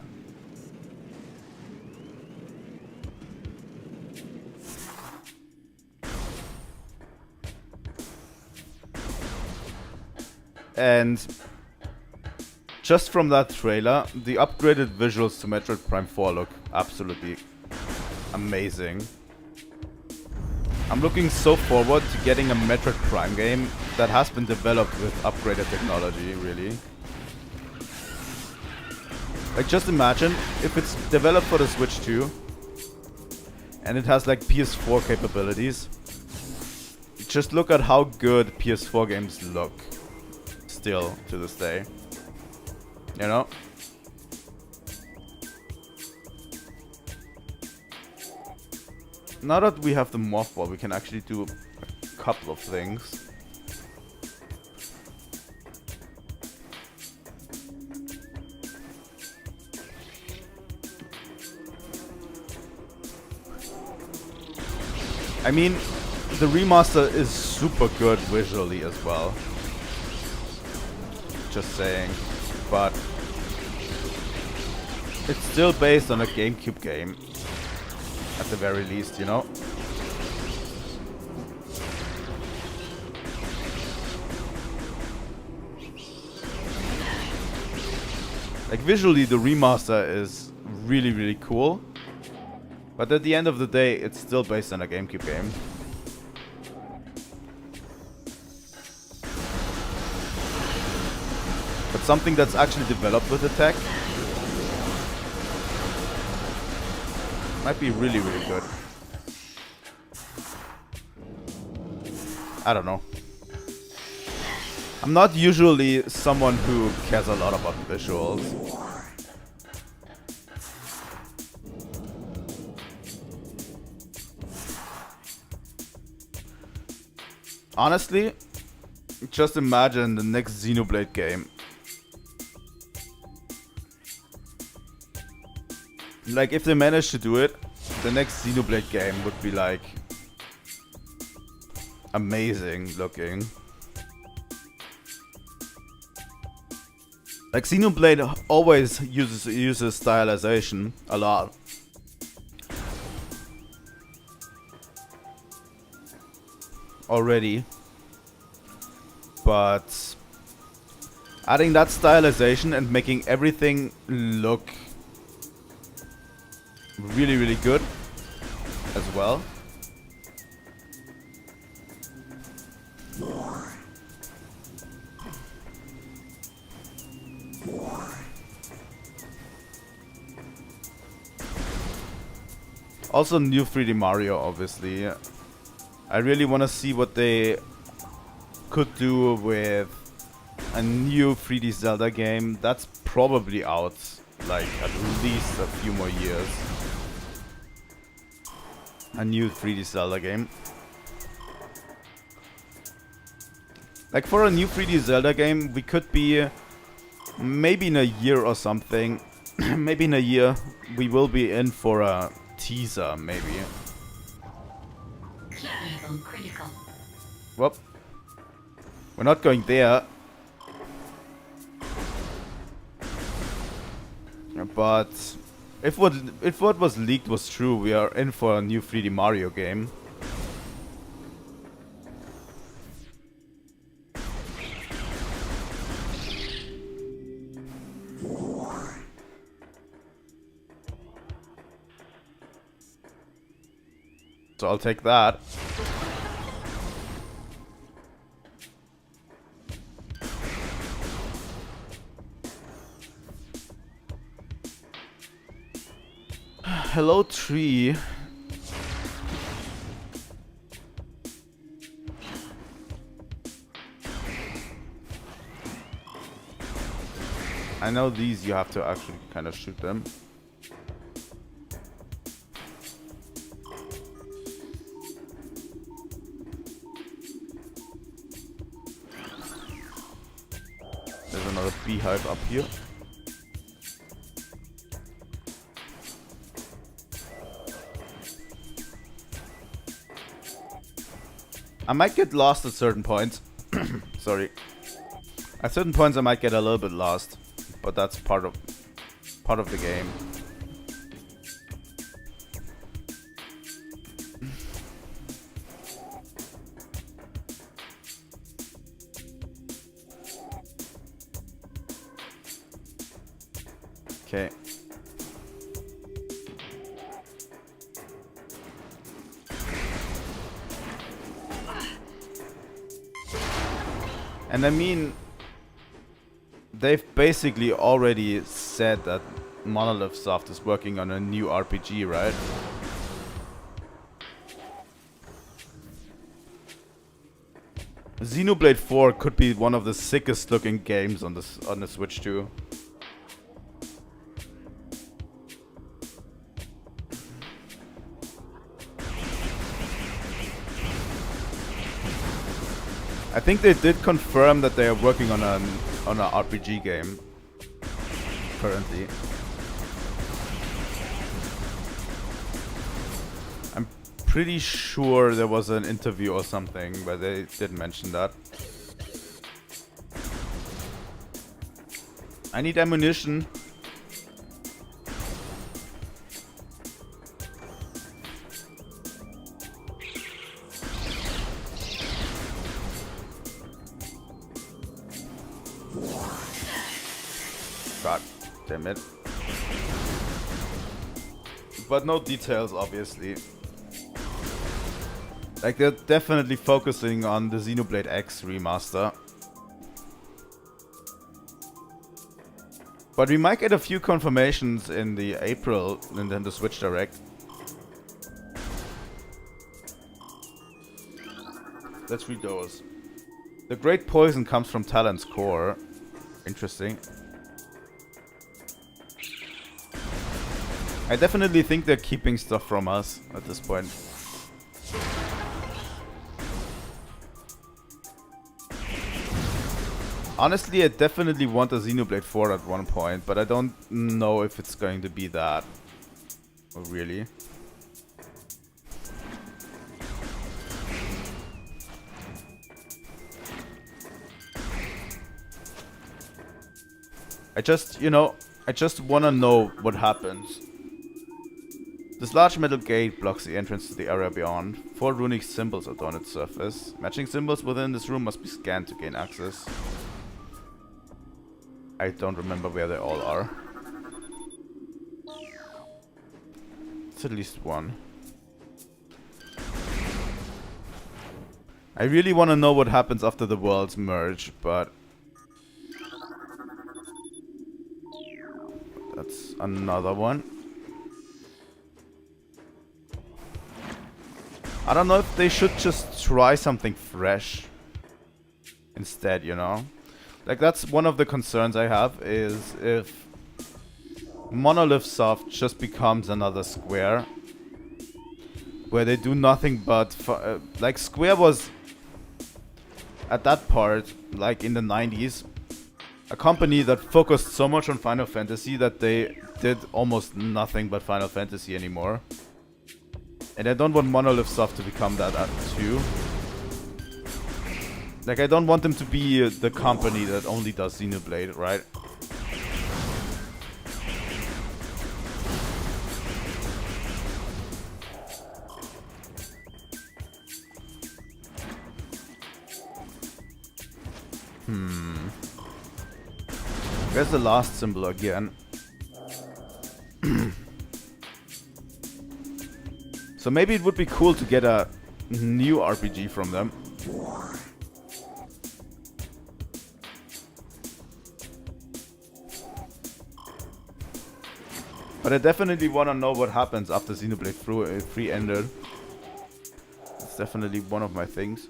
And just from that trailer, the upgraded visuals to Metroid Prime 4 look absolutely amazing. I'm looking so forward to getting a Metroid Prime game that has been developed with upgraded technology, really. Like, just imagine if it's developed for the Switch 2 and it has like PS4 capabilities. Just look at how good PS4 games look still to this day. You know? Now that we have the Mothball, we can actually do a couple of things. I mean, the remaster is super good visually as well. Just saying. But it's still based on a GameCube game. At the very least, you know? Like, visually, the remaster is really, really cool. But at the end of the day, it's still based on a GameCube game. But something that's actually developed with the tech. Might be really, really good. I don't know. I'm not usually someone who cares a lot about visuals. Honestly, just imagine the next Xenoblade game. Like, if they manage to do it, the next Xenoblade game would be like amazing looking. Like, Xenoblade always uses stylization a lot. Already. But adding that stylization and making everything look really, really good as well. Also new 3D Mario, obviously. I really want to see what they could do with a new 3D Zelda game. That's probably out like at least a few more years. A new 3D Zelda game. Like, for a new 3D Zelda game, we could be maybe in a year or something. Maybe in a year we will be in for a teaser, maybe. Key level critical. Whoop. We're not going there. But if what was leaked was true, we are in for a new 3D Mario game. So I'll take that. Hello, tree. I know these you have to actually kind of shoot them. There's another beehive up here. I might get lost at certain points. Sorry. At certain points I might get a little bit lost, but that's part of the game. Okay. And I mean, they've basically already said that Monolith Soft is working on a new RPG, right? Xenoblade 4 could be one of the sickest looking games on the Switch too. I think they did confirm that they are working on an RPG game currently. I'm pretty sure there was an interview or something where they did mention that. I need ammunition. God damn it. But no details, obviously. Like, they're definitely focusing on the Xenoblade X remaster. But we might get a few confirmations in the April Nintendo Switch Direct. Let's read those. The great poison comes from Tallon's core. Interesting. I definitely think they're keeping stuff from us at this point. Honestly, I definitely want a Xenoblade 4 at one point, but I don't know if it's going to be that. Oh, really? I just want to know what happens. This large metal gate blocks the entrance to the area beyond. 4 runic symbols adorn its surface. Matching symbols within this room must be scanned to gain access. I don't remember where they all are. It's at least one. I really want to know what happens after the worlds merge, but... that's another one. I don't know if they should just try something fresh instead, you know? Like, that's one of the concerns I have, is if Monolith Soft just becomes another Square, where they do nothing but... like, Square was, at that part, like in the 90s, a company that focused so much on Final Fantasy that they did almost nothing but Final Fantasy anymore. And I don't want Monolith Soft to become that too. Like, I don't want them to be the company that only does Xenoblade, right? Where's the last symbol again? So maybe it would be cool to get a new RPG from them. But I definitely want to know what happens after Xenoblade 3 ended. It's definitely one of my things.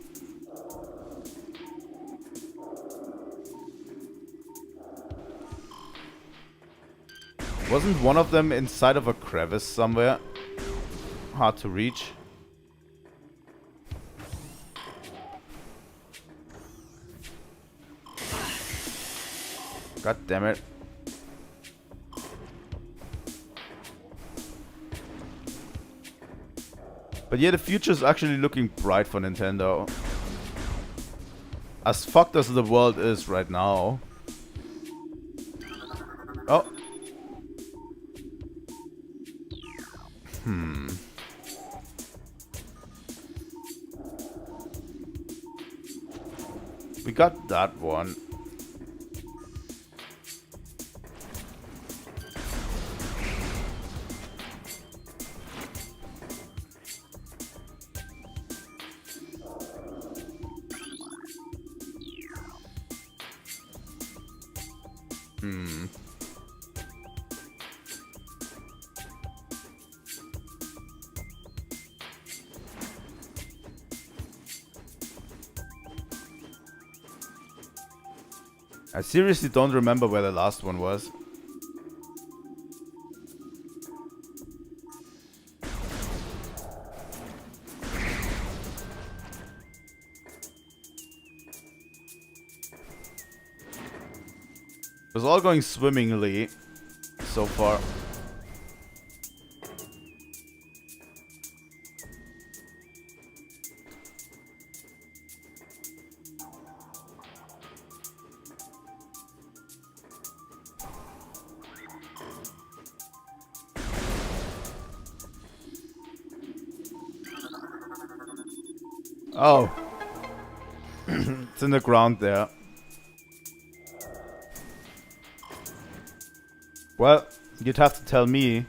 Wasn't one of them inside of a crevice somewhere? Hard to reach. God damn it. But yeah, the future's actually looking bright for Nintendo. As fucked as the world is right now. Oh. We got that one. I seriously don't remember where the last one was. It was all going swimmingly so far. Oh. It's in the ground there. Well, you'd have to tell me.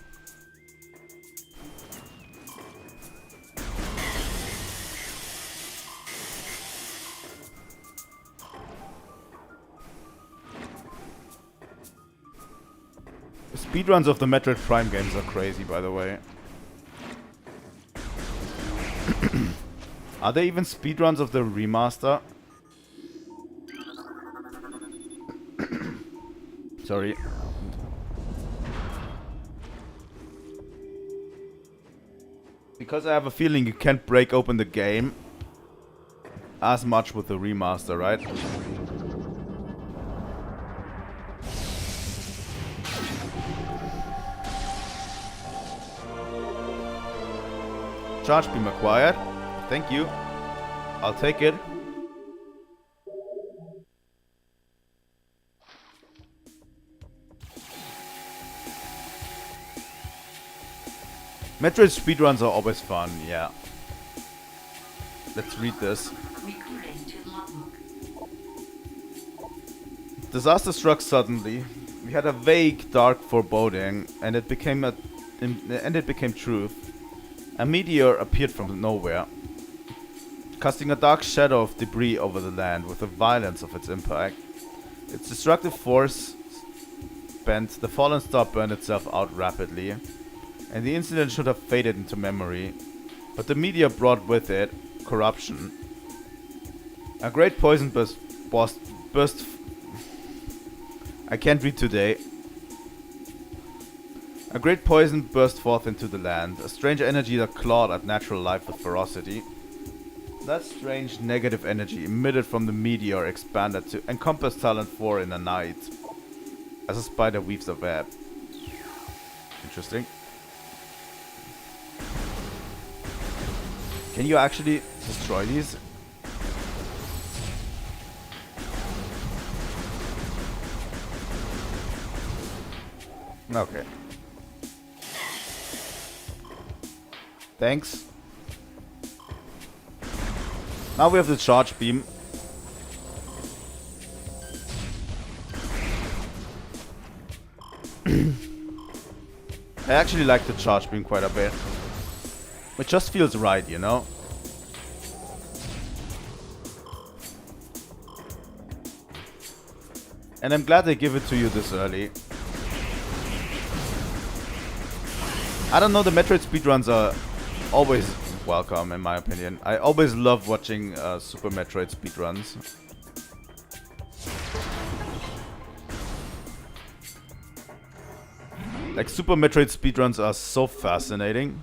The speedruns of the Metroid Prime games are crazy, by the way. Are there even speedruns of the remaster? Sorry. Because I have a feeling you can't break open the game as much with the remaster, right? Charge beam acquired. Thank you. I'll take it. Metroid speedruns are always fun, yeah. Let's read this. Recording to logbook. Disaster struck suddenly. We had a vague, dark foreboding, and it became truth. A meteor appeared from nowhere, casting a dark shadow of debris over the land with the violence of its impact. Its destructive force bent the fallen star burned itself out rapidly, and the incident should have faded into memory. But the meteor brought with it corruption. A great poison burst. I can't read today. A great poison burst forth into the land, a strange energy that clawed at natural life with ferocity. That strange negative energy emitted from the meteor expanded to encompass Tallon 4 in a night, as a spider weaves a web. Interesting. Can you actually destroy these? Okay. Thanks. Now we have the charge beam. I actually like the charge beam quite a bit. It just feels right, you know? And I'm glad they give it to you this early. I don't know, the Metroid speedruns are always welcome, in my opinion. I always love watching Super Metroid speedruns. Like, Super Metroid speedruns are so fascinating.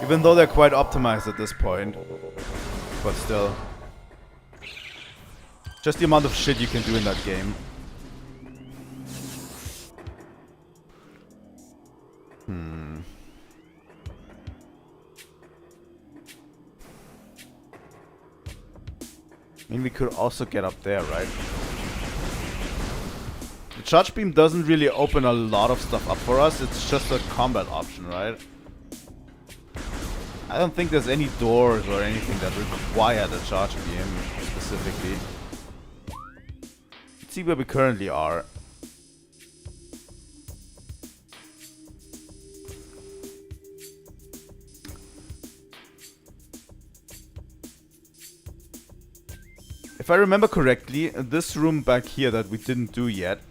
Even though they're quite optimized at this point. But still. Just the amount of shit you can do in that game. I mean, we could also get up there, right? The charge beam doesn't really open a lot of stuff up for us. It's just a combat option, right? I don't think there's any doors or anything that require the charge beam specifically. Let's see where we currently are. If I remember correctly, this room back here that we didn't do yet,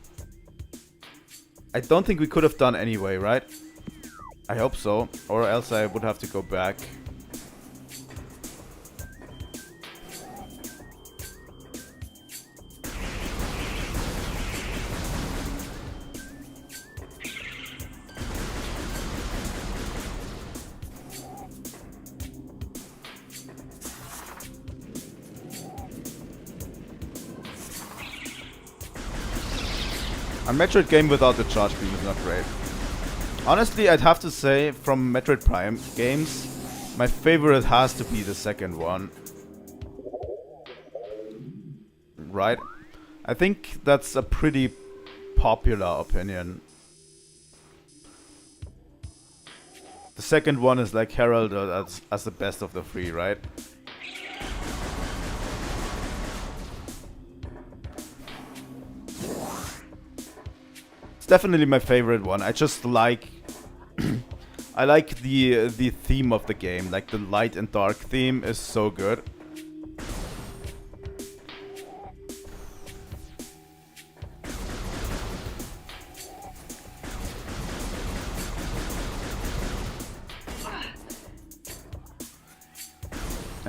I don't think we could have done anyway, right? I hope so, or else I would have to go back. A Metroid game without the charge beam is not great. Honestly, I'd have to say, from Metroid Prime games, my favorite has to be the second one. Right? I think that's a pretty popular opinion. The second one is like heralded as the best of the three, right? Definitely my favorite one. I just like I like the theme of the game. Like the light and dark theme is so good.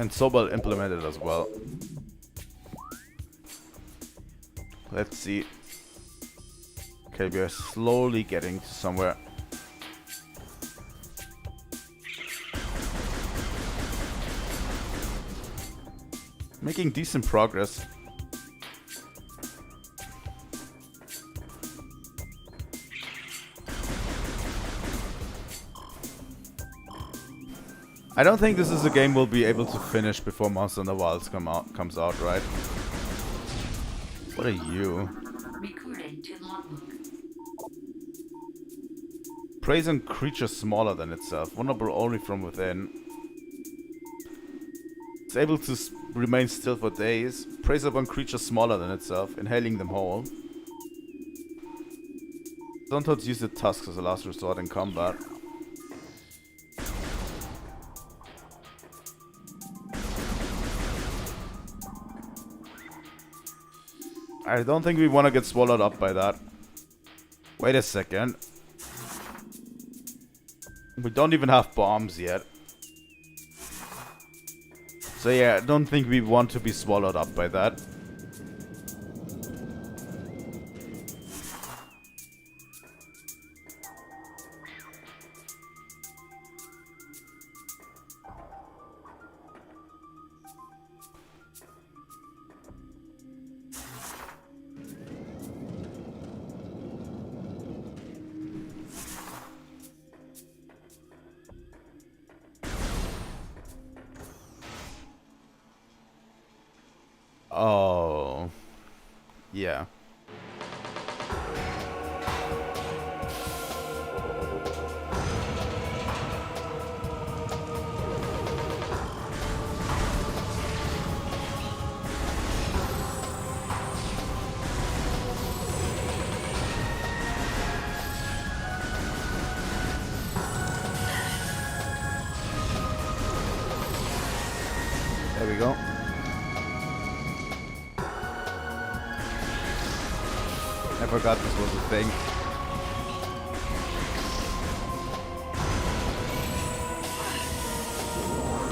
And so well implemented as well. Let's see. Okay, we are slowly getting somewhere. Making decent progress. I don't think this is a game we'll be able to finish before Monster Hunter Wilds comes out, right? What are you? Recruited to logbook. Preys on creatures smaller than itself, vulnerable only from within. It's able to remain still for days. Preys upon creatures smaller than itself, inhaling them whole. Sometimes use the tusks as a last resort in combat. I don't think we want to get swallowed up by that. Wait a second. We don't even have bombs yet. So yeah, I don't think we want to be swallowed up by that. Oh. Yeah. There we go. I forgot this was a thing.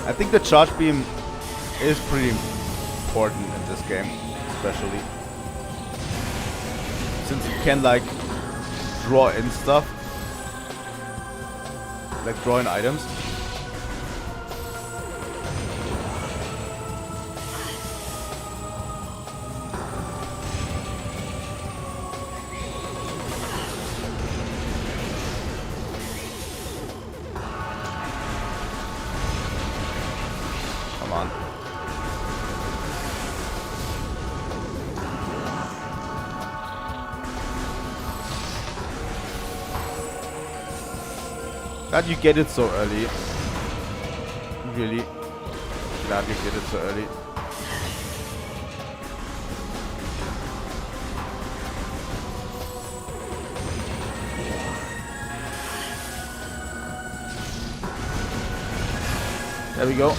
I think the charge beam is pretty important in this game, especially. Since you can like draw in stuff. Like draw in items. Glad you get it so early. Really glad you get it so early. There we go.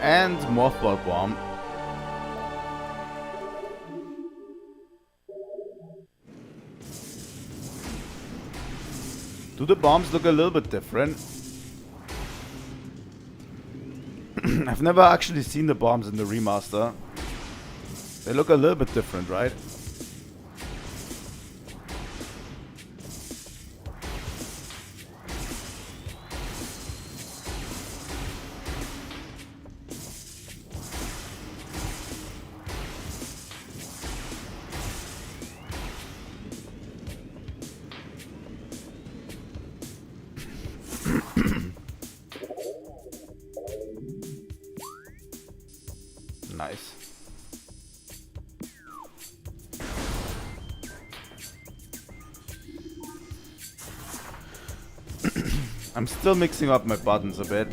And mothball bomb. Do the bombs look a little bit different? I've never actually seen the bombs in the remaster. They look a little bit different, right? Nice. I'm still mixing up my buttons a bit.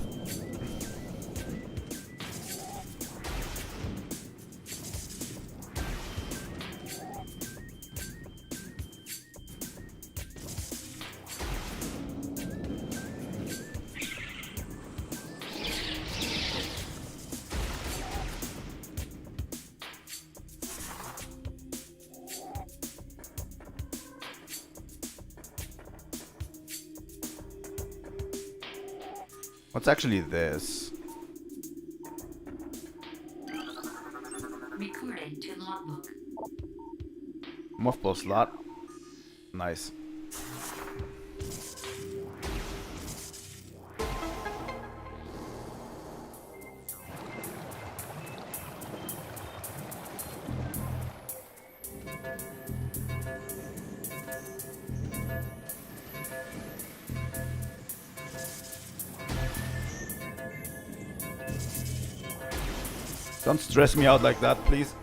What's actually this? Recorded to logbook. Mothball slot. Nice. Don't stress me out like that, please.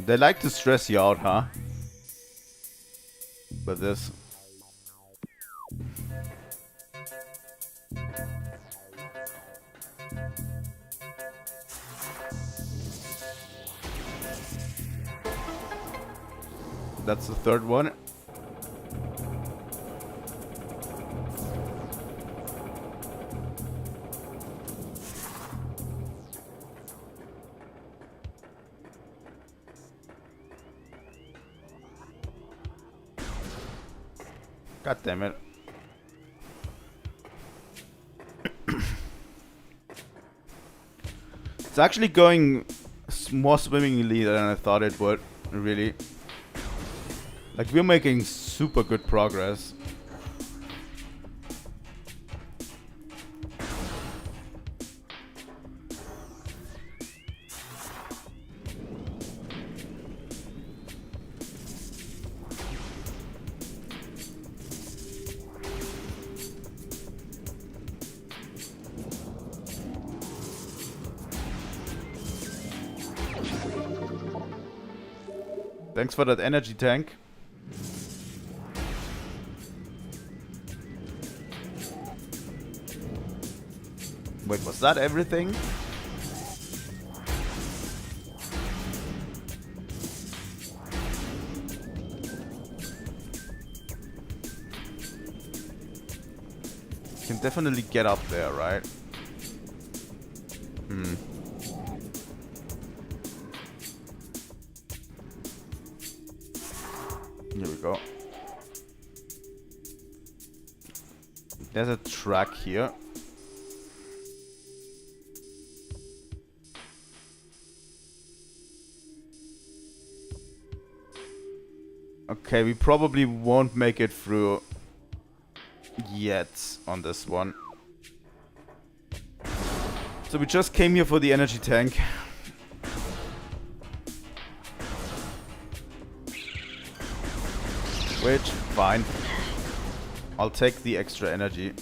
They like to stress you out, huh? With this. That's the third one. God damn it. It's actually going more swimmingly than I thought it would, really. Like, we're making super good progress. Thanks for that energy tank. Wait, was that everything? Can definitely get up there, right? Hmm. Here we go. There's a track here. Okay, we probably won't make it through yet on this one. So we just came here for the energy tank. Which, fine. I'll take the extra energy.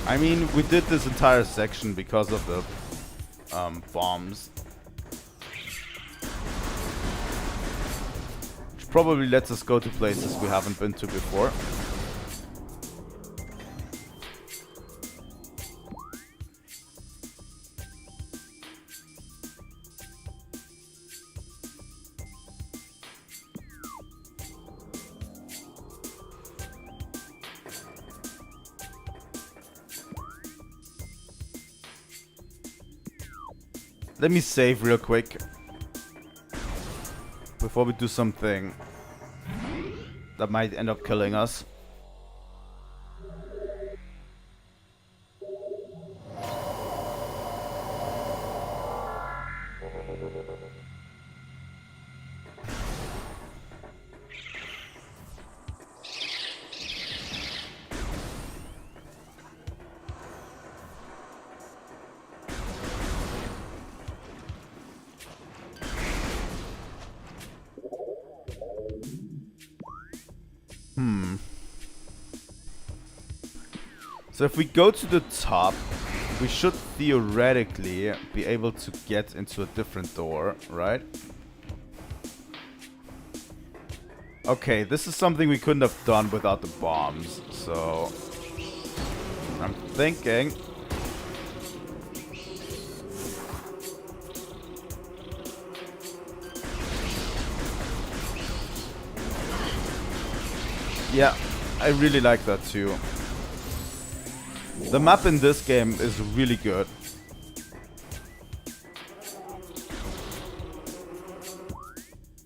I mean, we did this entire section because of the bombs. Which probably lets us go to places we haven't been to before. Let me save real quick before we do something that might end up killing us. So if we go to the top, we should theoretically be able to get into a different door, right? Okay, this is something we couldn't have done without the bombs, so... I'm thinking... Yeah, I really like that too. The map in this game is really good.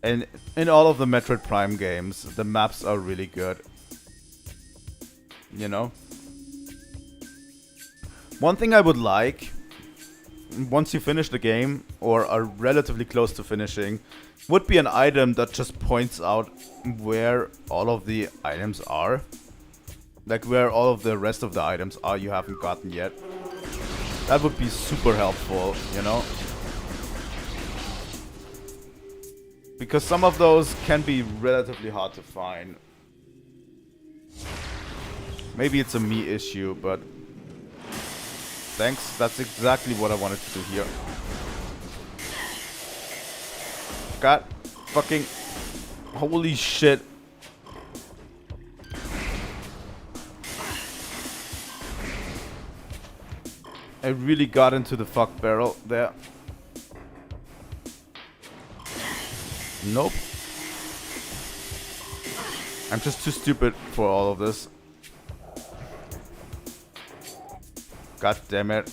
And in all of the Metroid Prime games, the maps are really good. You know? One thing I would like, once you finish the game, or are relatively close to finishing, would be an item that just points out where all of the items are. Like where all of the rest of the items are you haven't gotten yet. That would be super helpful, you know? Because some of those can be relatively hard to find. Maybe it's a me issue, but... Thanks, that's exactly what I wanted to do here. God fucking... Holy shit. I really got into the fuck barrel there. Nope. I'm just too stupid for all of this. God damn it.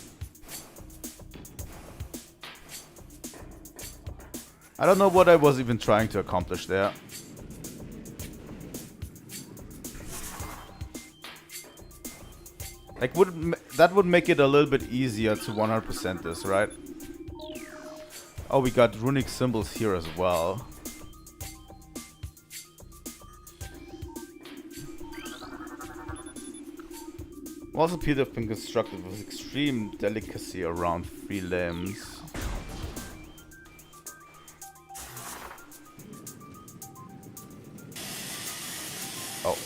I don't know what I was even trying to accomplish there. Like, that would make it a little bit easier to 100% this, right? Oh, we got runic symbols here as well. Walls appear to have been constructed with extreme delicacy around 3 limbs. Oh.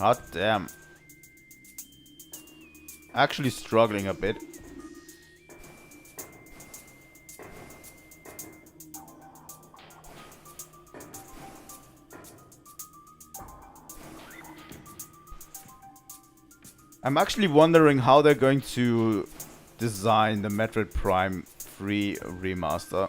Hot damn. Actually struggling a bit. I'm actually wondering how they're going to design the Metroid Prime 3 remaster.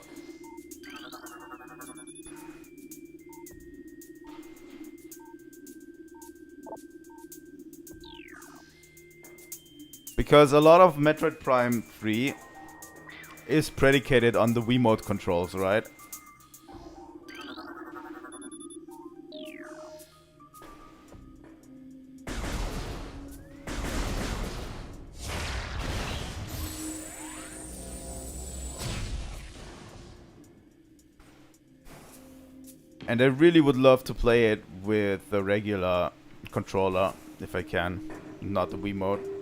Because a lot of Metroid Prime 3 is predicated on the Wiimote controls, right? And I really would love to play it with the regular controller, if I can, not the Wiimote.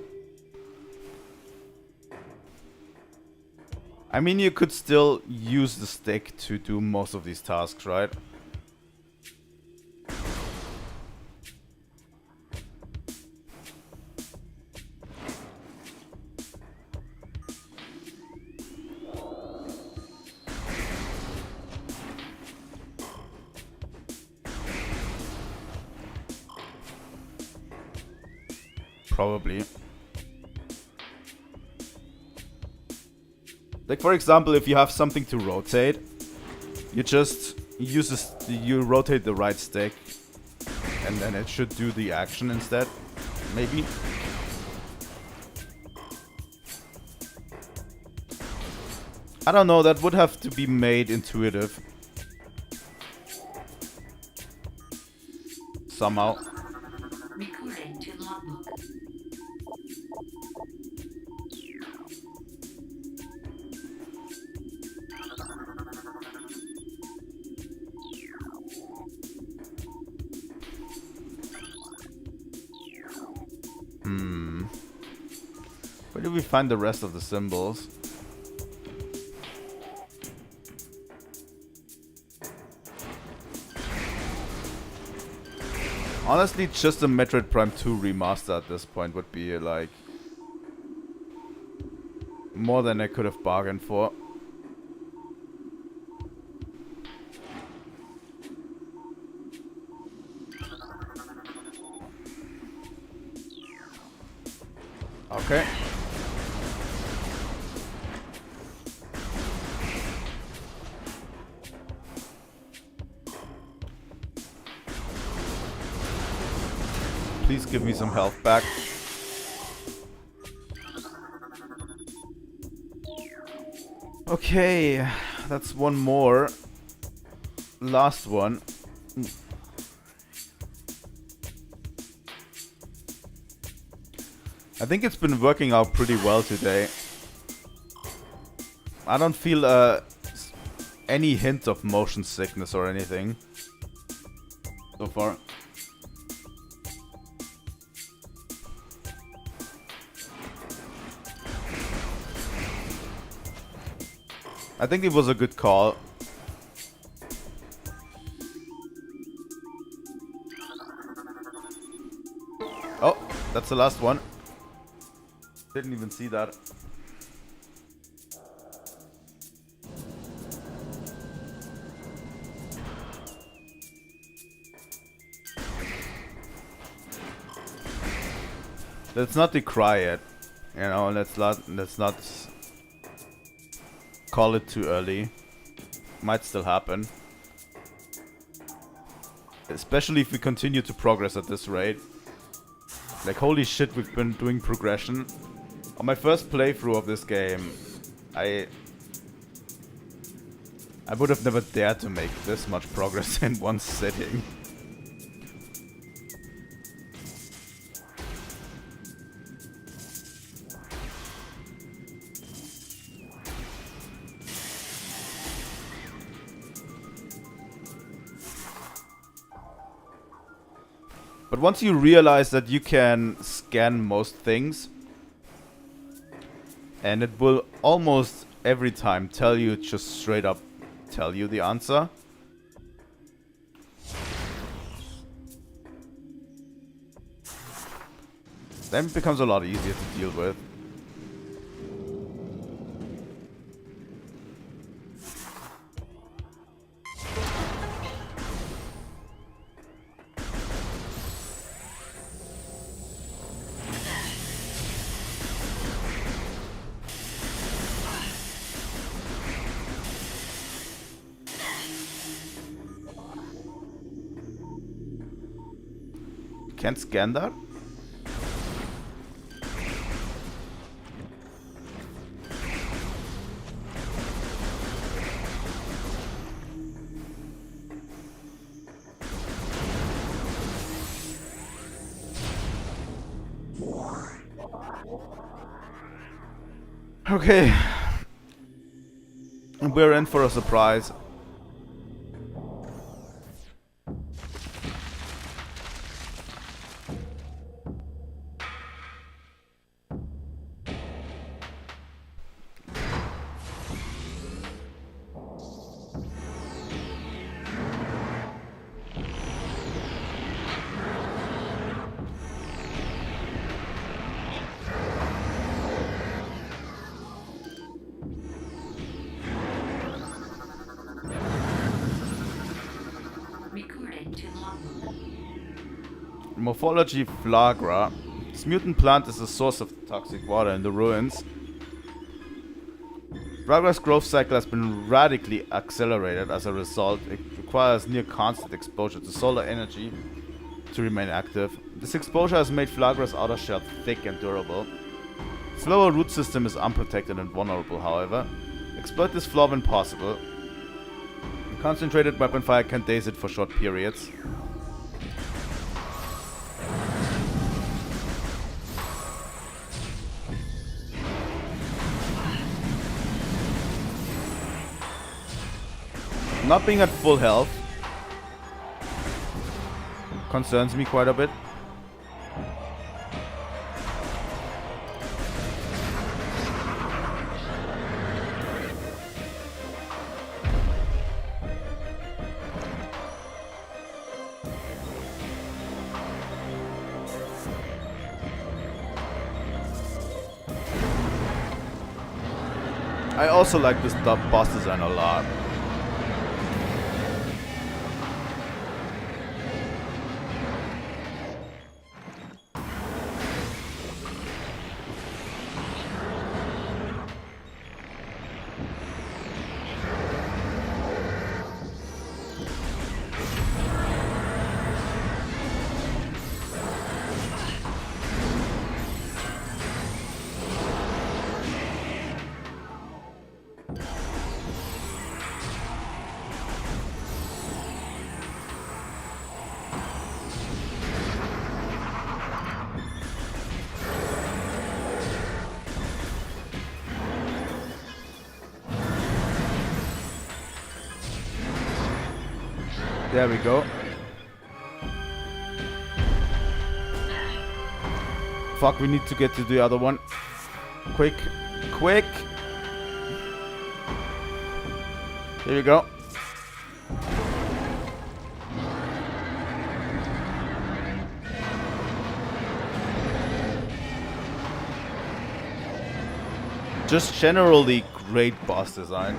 I mean, you could still use the stick to do most of these tasks, right? Probably. Like, for example, if you have something to rotate, you just use you rotate the right stick, and then it should do the action instead. Maybe. I don't know, that would have to be made intuitive. Somehow. Recording to logbook. Where do we find the rest of the symbols? Honestly, just a Metroid Prime 2 remaster at this point would be like more than I could have bargained for. Okay. Please give me some health back. Okay, that's one more. Last one. I think it's been working out pretty well today. I don't feel any hint of motion sickness or anything so far. I think it was a good call. Oh, that's the last one. Didn't even see that. Let's not decry it. You know, let's not call it too early. Might still happen. Especially if we continue to progress at this rate. Like, holy shit, we've been doing progression. On my first playthrough of this game, I would have never dared to make this much progress in one sitting. But once you realize that you can scan most things, and it will almost every time tell you, just straight up tell you the answer. Then it becomes a lot easier to deal with. Can't scan that? Okay. We're in for a surprise. Morphology Flagra. This mutant plant is a source of toxic water in the ruins. Flagra's growth cycle has been radically accelerated as a result. It requires near constant exposure to solar energy to remain active. This exposure has made Flagra's outer shell thick and durable. Its lower root system is unprotected and vulnerable, however. Exploit this flaw when possible. Concentrated weapon fire can daze it for short periods. Not being at full health concerns me quite a bit. I also like this boss design a lot. There we go. Fuck, we need to get to the other one. Quick. Quick! Here we go. Just generally great boss design.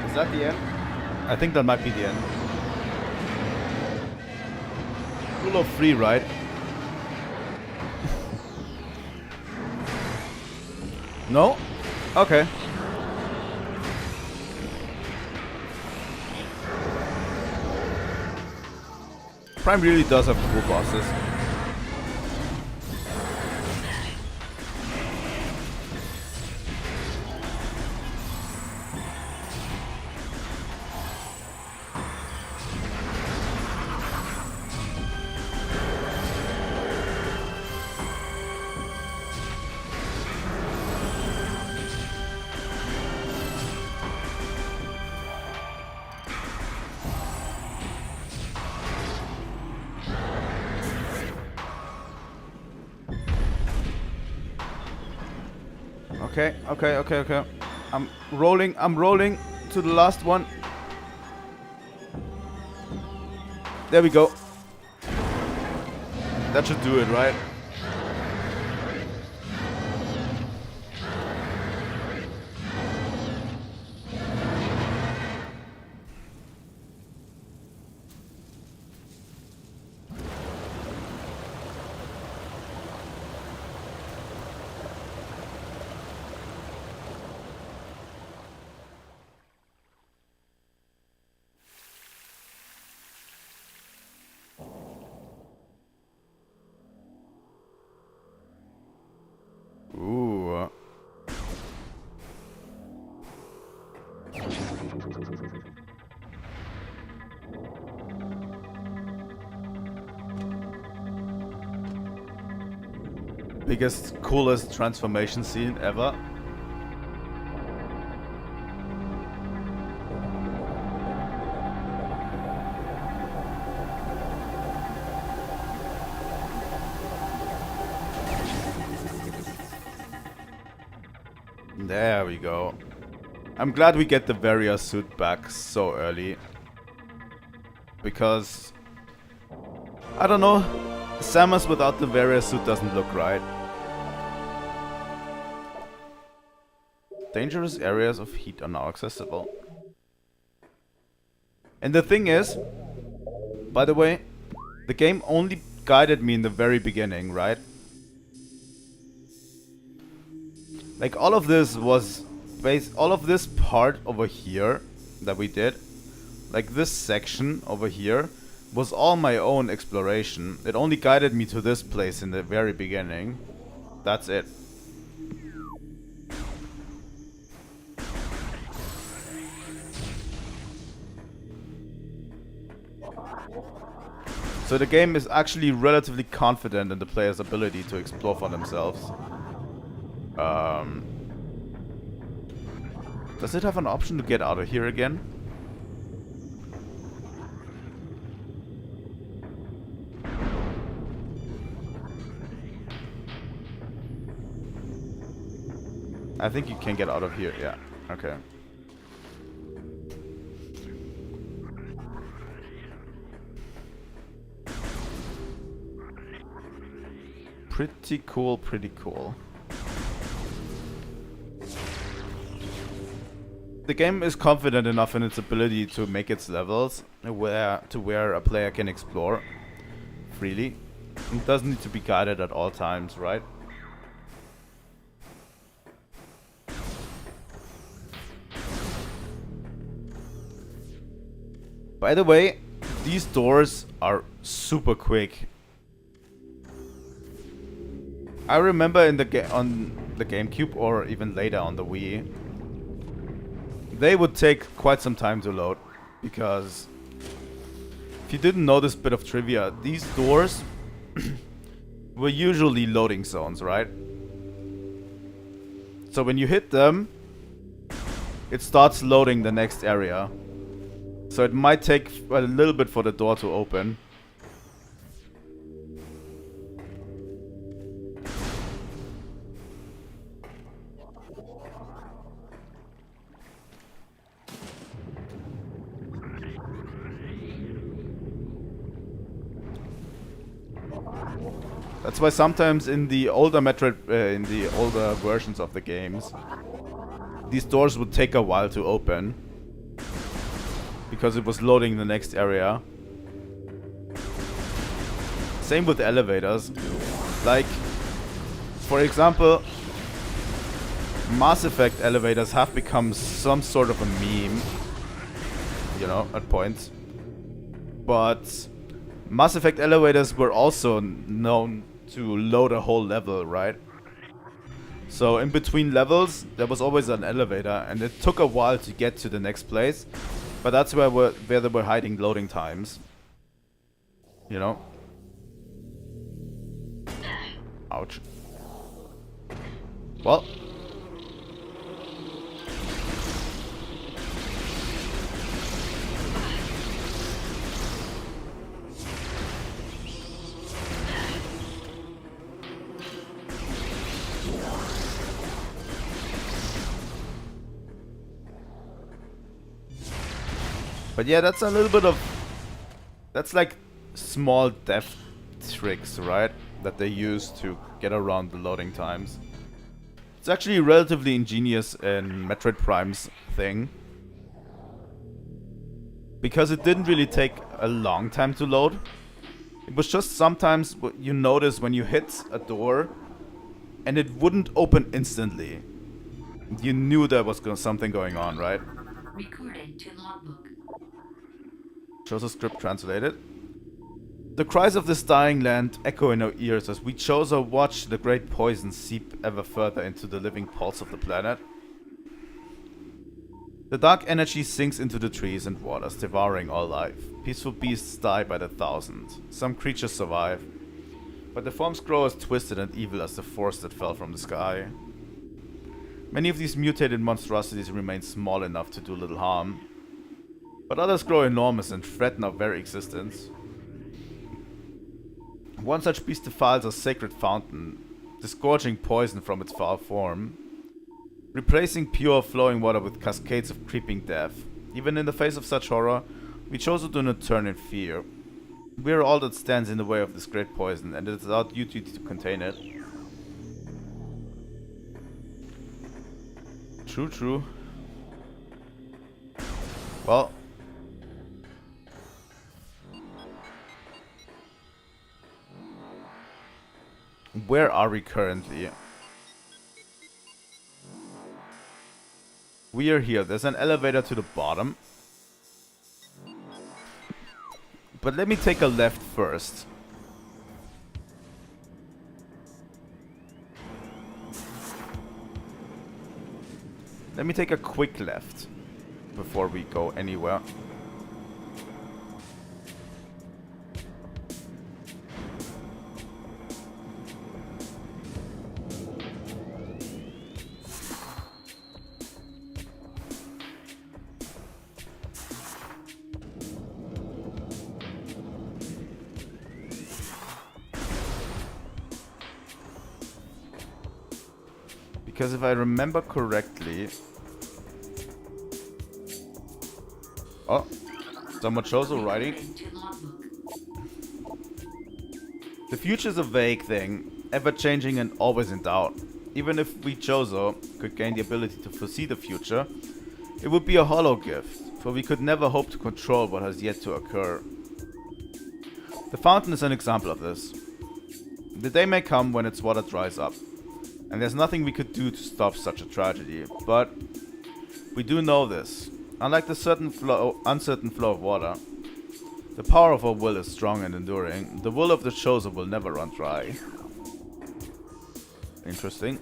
Is that the end? I think that might be the end. Rule of 3, right? No? Okay. Prime really does have cool bosses. Okay. I'm rolling to the last one. There we go. That should do it, right? Ooh. Biggest, coolest transformation scene ever. There we go. I'm glad we get the Varia suit back so early. Because, I don't know, Samus without the Varia suit doesn't look right. Dangerous areas of heat are now accessible. And the thing is, by the way, the game only guided me in the very beginning, right? Like all of this was all of this part over here that we did, like this section over here, was all my own exploration. It only guided me to this place in the very beginning. That's it. So the game is actually relatively confident in the player's ability to explore for themselves. Does it have an option to get out of here again? I think you can get out of here, yeah. Okay. Pretty cool, pretty cool. The game is confident enough in its ability to make its levels where a player can explore freely. It doesn't need to be guided at all times, right? By the way, these doors are super quick. I remember in the on the GameCube or even later on the Wii, they would take quite some time to load, because if you didn't know this bit of trivia, these doors were usually loading zones, right? So when you hit them, it starts loading the next area. So it might take a little bit for the door to open. That's why sometimes in the older in the older versions of the games, these doors would take a while to open, because it was loading the next area. Same with elevators. Like, for example, Mass Effect elevators have become some sort of a meme, you know, at points. But Mass Effect elevators were also known to load a whole level, right? So in between levels, there was always an elevator, and it took a while to get to the next place. But that's where they were hiding loading times. You know? Ouch. Well. But yeah, that's a little bit of... That's like small death tricks, right? That they use to get around the loading times. It's actually relatively ingenious in Metroid Prime's thing, because it didn't really take a long time to load. It was just sometimes you notice when you hit a door and it wouldn't open instantly. You knew there was something going on, right? Recorded to logbook. Chozo script translated. The cries of this dying land echo in our ears as we Chozo watch the great poison seep ever further into the living pulse of the planet. The dark energy sinks into the trees and waters, devouring all life. Peaceful beasts die by the thousands. Some creatures survive, but their forms grow as twisted and evil as the force that fell from the sky. Many of these mutated monstrosities remain small enough to do little harm, but others grow enormous and threaten our very existence. One such beast defiles a sacred fountain, disgorging poison from its foul form, replacing pure flowing water with cascades of creeping death. Even in the face of such horror, we Chozo do not turn in fear. We are all that stands in the way of this great poison, and it is our duty to contain it. True, true. Well... where are we currently? We are here. There's an elevator to the bottom. But let me take a left first. Let me take a quick left before we go anywhere. Because if I remember correctly... Oh, someone Chozo writing. Recording to logbook. The future is a vague thing, ever-changing and always in doubt. Even if we Chozo could gain the ability to foresee the future, it would be a hollow gift, for we could never hope to control what has yet to occur. The fountain is an example of this. The day may come when its water dries up, and there's nothing we could do to stop such a tragedy, but we do know this. Unlike the uncertain flow of water, the power of our will is strong and enduring. The will of the Chozo will never run dry. Interesting.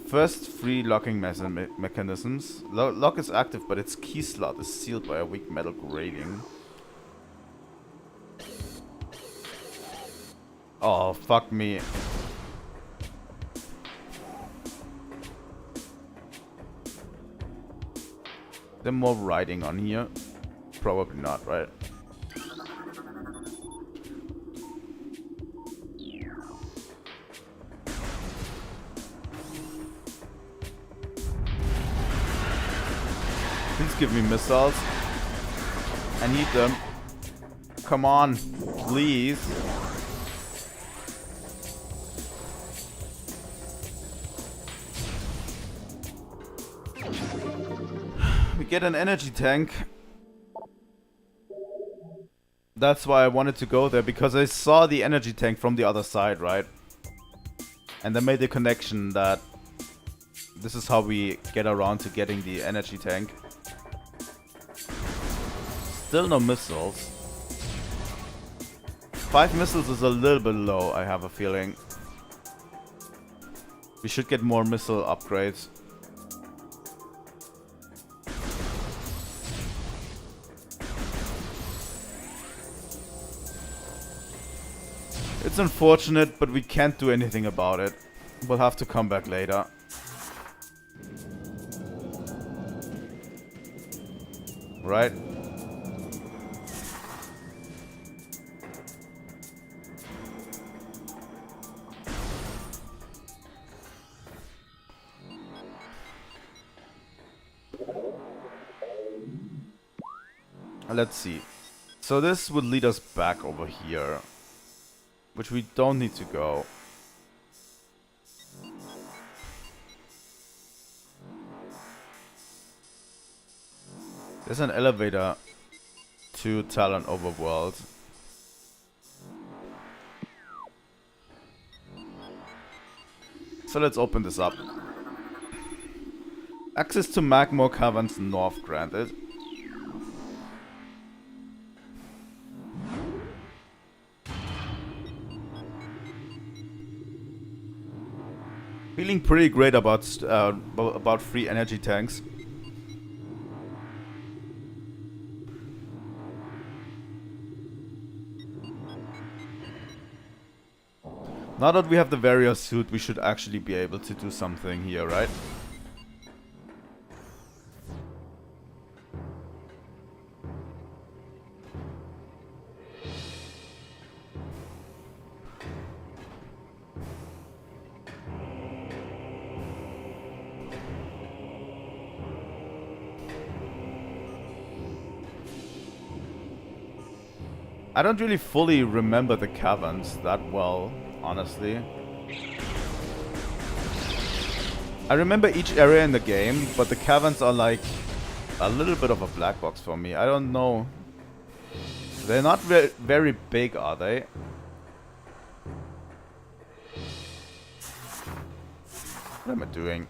First, three locking mechanisms. Lock is active, but its key slot is sealed by a weak metal grating. Oh, fuck me. There more writing on here? Probably not, right? Please give me missiles. I need them. Come on, please. We get an energy tank. That's why I wanted to go there, because I saw the energy tank from the other side, right? And I made the connection that this is how we get around to getting the energy tank. Still no missiles. 5 missiles is a little bit low, I have a feeling. We should get more missile upgrades. It's unfortunate, but we can't do anything about it. We'll have to come back later. Right? Let's see. So this would lead us back over here, which we don't need to go. There's an elevator to Tallon Overworld. So let's open this up. Access to Magmore Caverns North granted. Feeling pretty great about free energy tanks. Now that we have the Varia suit, we should actually be able to do something here, right? I don't really fully remember the caverns that well, honestly. I remember each area in the game, but the caverns are like a little bit of a black box for me. I don't know. They're not very big, are they? What am I doing?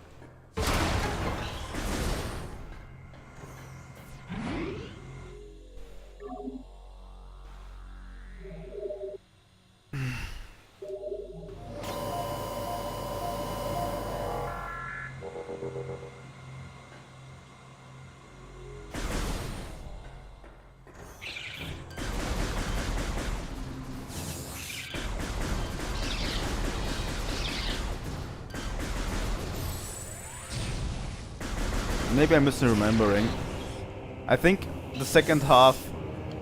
Maybe I'm misremembering. I think the second half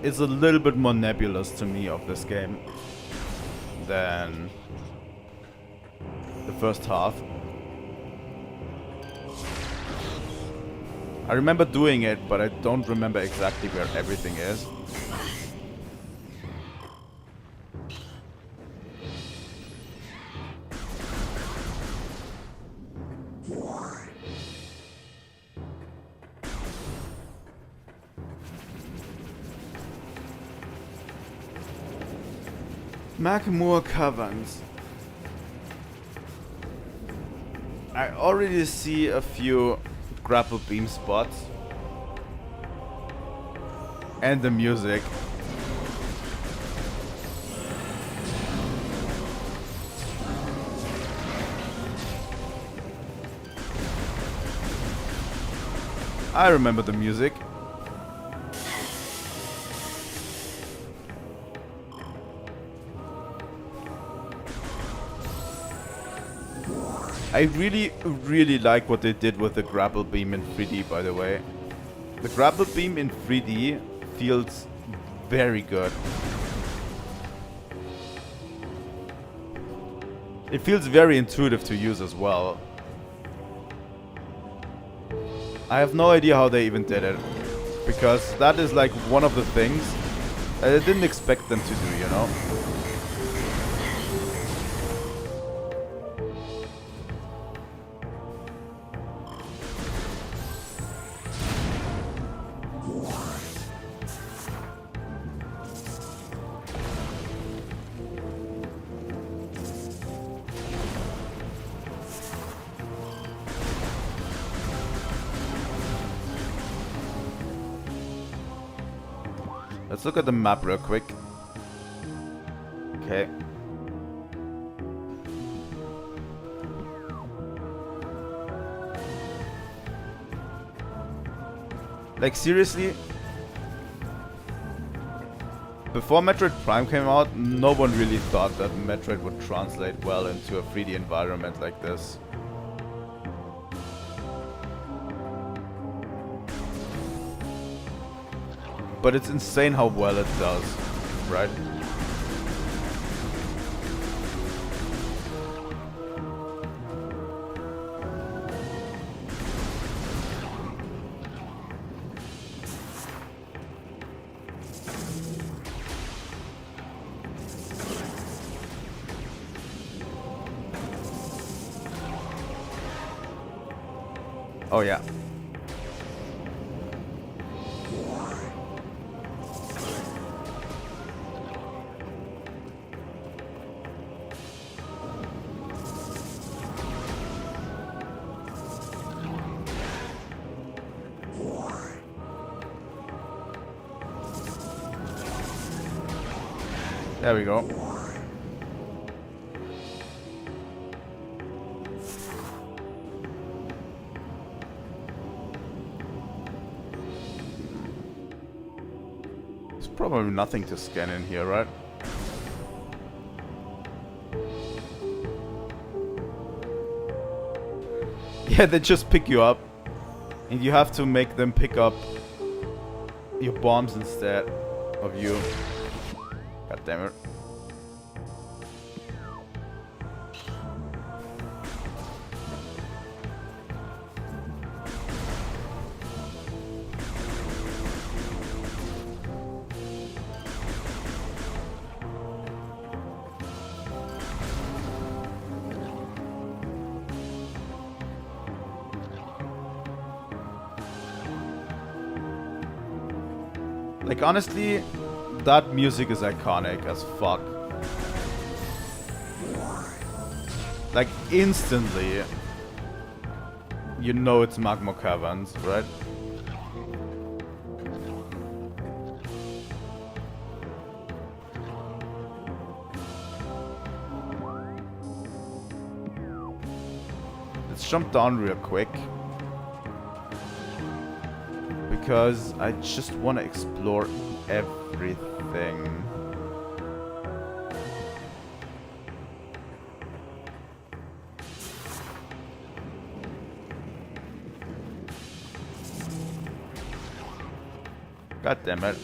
is a little bit more nebulous to me of this game than the first half. I remember doing it, but I don't remember exactly where everything is. Magmoor Caverns. I already see a few grapple beam spots. And the music. I remember the music. I really like what they did with the grapple beam in 3D, by the way. The grapple beam in 3D feels very good. It feels very intuitive to use as well. I have no idea how they even did it, because that is like one of the things that I didn't expect them to do, you know? Let's look at the map real quick. Okay. Like seriously, before Metroid Prime came out, no one really thought that Metroid would translate well into a 3D environment like this. But it's insane how well it does, right? Oh yeah. There we go. There's probably nothing to scan in here, right? Yeah, they just pick you up. And you have to make them pick up your bombs instead of you. God damn it. Like honestly, that music is iconic as fuck. Like instantly, you know it's Magmoor Caverns, right? Let's jump down real quick. Because I just want to explore everything. God damn it.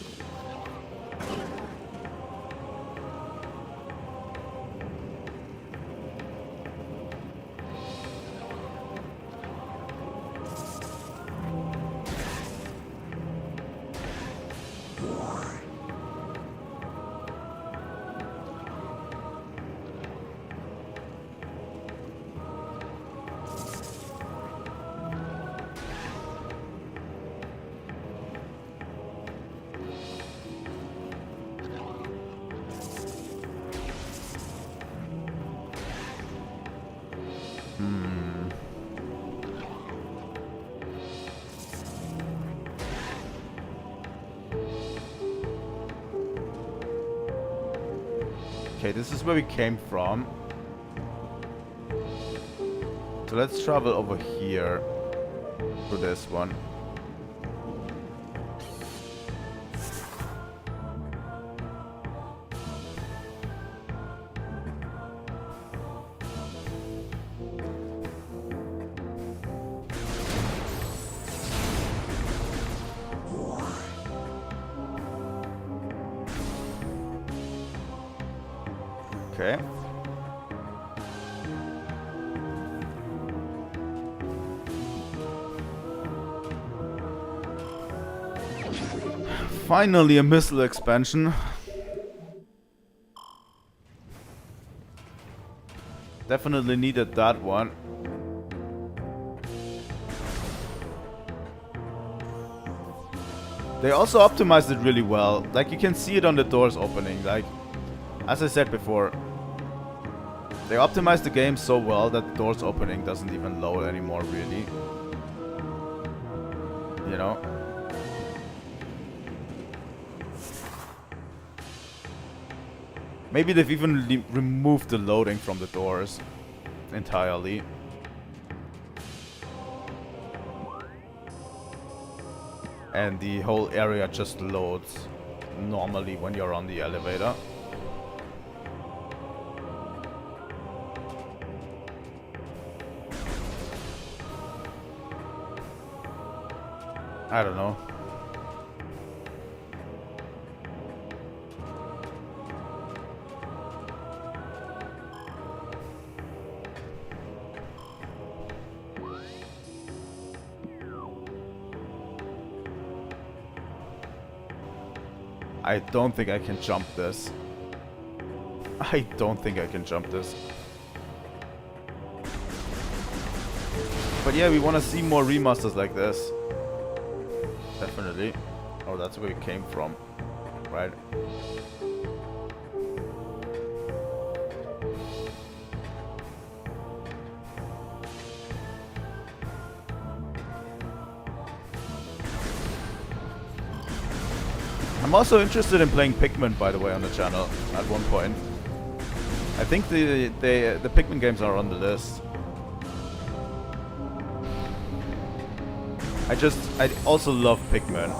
Okay, this is where we came from. So let's travel over here to this one. Okay. Finally a missile expansion. Definitely needed that one. They also optimized it really well. Like, you can see it on the doors opening. Like, as I said before, they optimized the game so well that the doors opening doesn't even load anymore, really. You know? Maybe they've even removed the loading from the doors entirely. And the whole area just loads normally when you're on the elevator. I don't know. I don't think I can jump this. I don't think I can jump this. But yeah, we want to see more remasters like this. Definitely. Oh, that's where we came from. Right. I'm also interested in playing Pikmin, by the way, on the channel at one point. I think the Pikmin games are on the list. I also love Pikmin.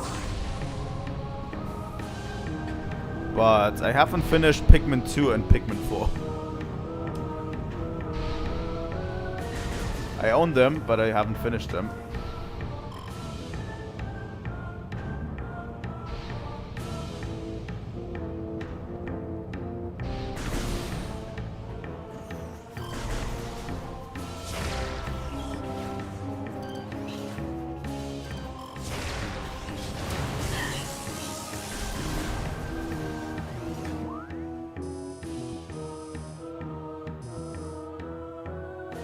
But I haven't finished Pikmin 2 and Pikmin 4. I own them, but I haven't finished them.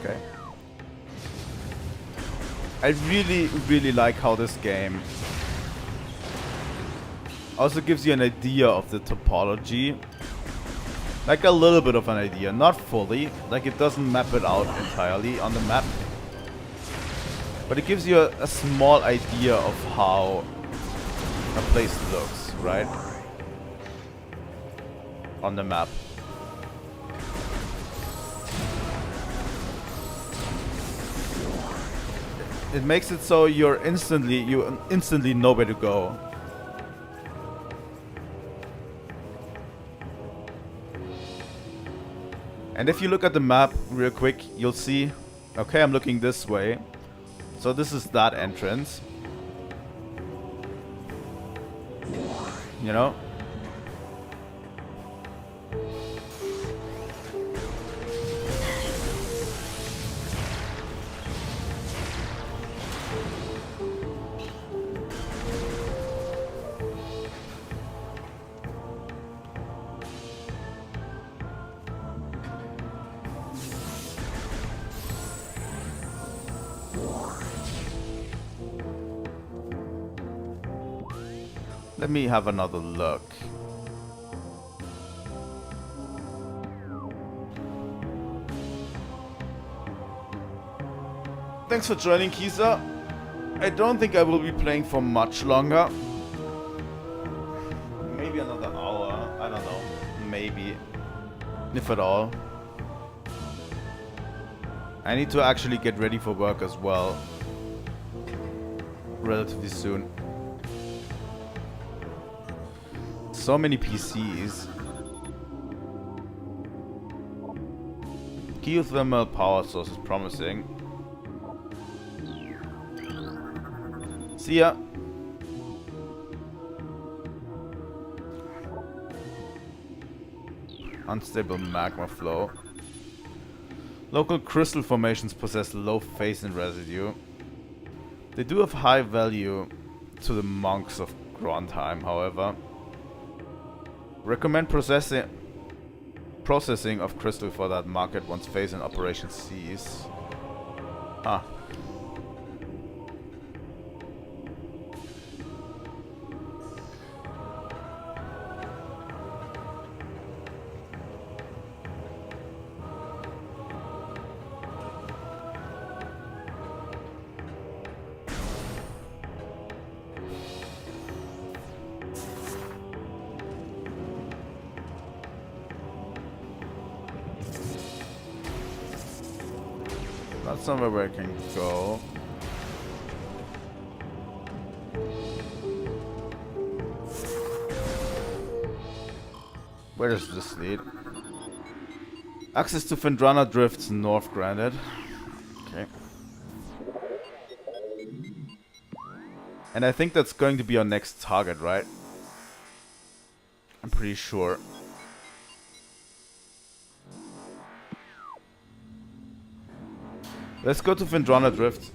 Okay. I really like how this game also gives you an idea of the topology. Like a little bit of an idea, not fully. Like, it doesn't map it out entirely on the map. But it gives you a small idea of how a place looks, right? On the map. It makes it so you instantly know where to go. And if you look at the map real quick, you'll see, okay, I'm looking this way. So this is that entrance. You know? Let me have another look. Thanks for joining, Kisa. I don't think I will be playing for much longer. Maybe another hour. I don't know. Maybe. if at all. I need to actually get ready for work as well, relatively soon. So many PCs. Geothermal power source is promising. See ya. Unstable magma flow. Local crystal formations possess low phase and residue. They do have high value to the monks of Grondheim, however. Recommend processing of crystal for that market once phase and operation cease. Ah. That's somewhere where I can go. Where does this lead? Access to Fendrana Drifts north granted. Okay. And I think that's going to be our next target, right? I'm pretty sure. Let's go to Fendrana Drift.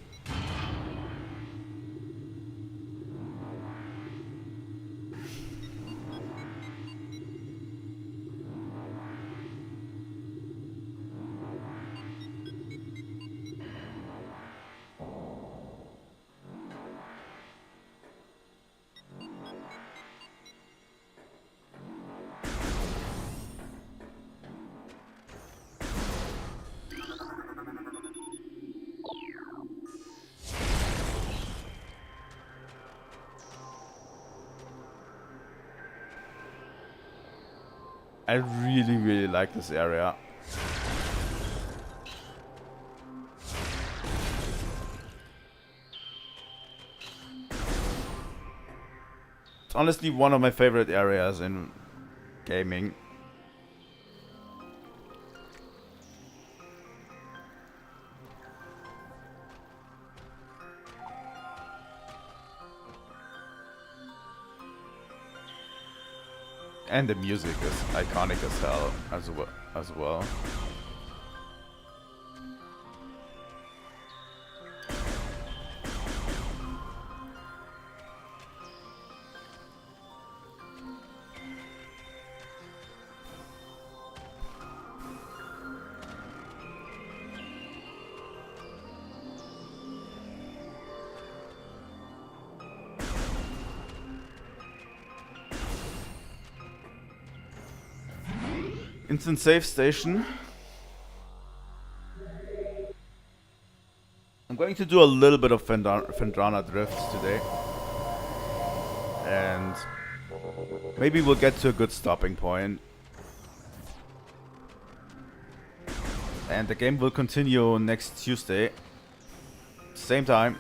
I really, really like this area. It's honestly one of my favorite areas in gaming. And the music is iconic as hell as well. Instant save station. I'm going to do a little bit of Fendrana drifts today. And maybe we'll get to a good stopping point. And the game will continue next Tuesday. Same time.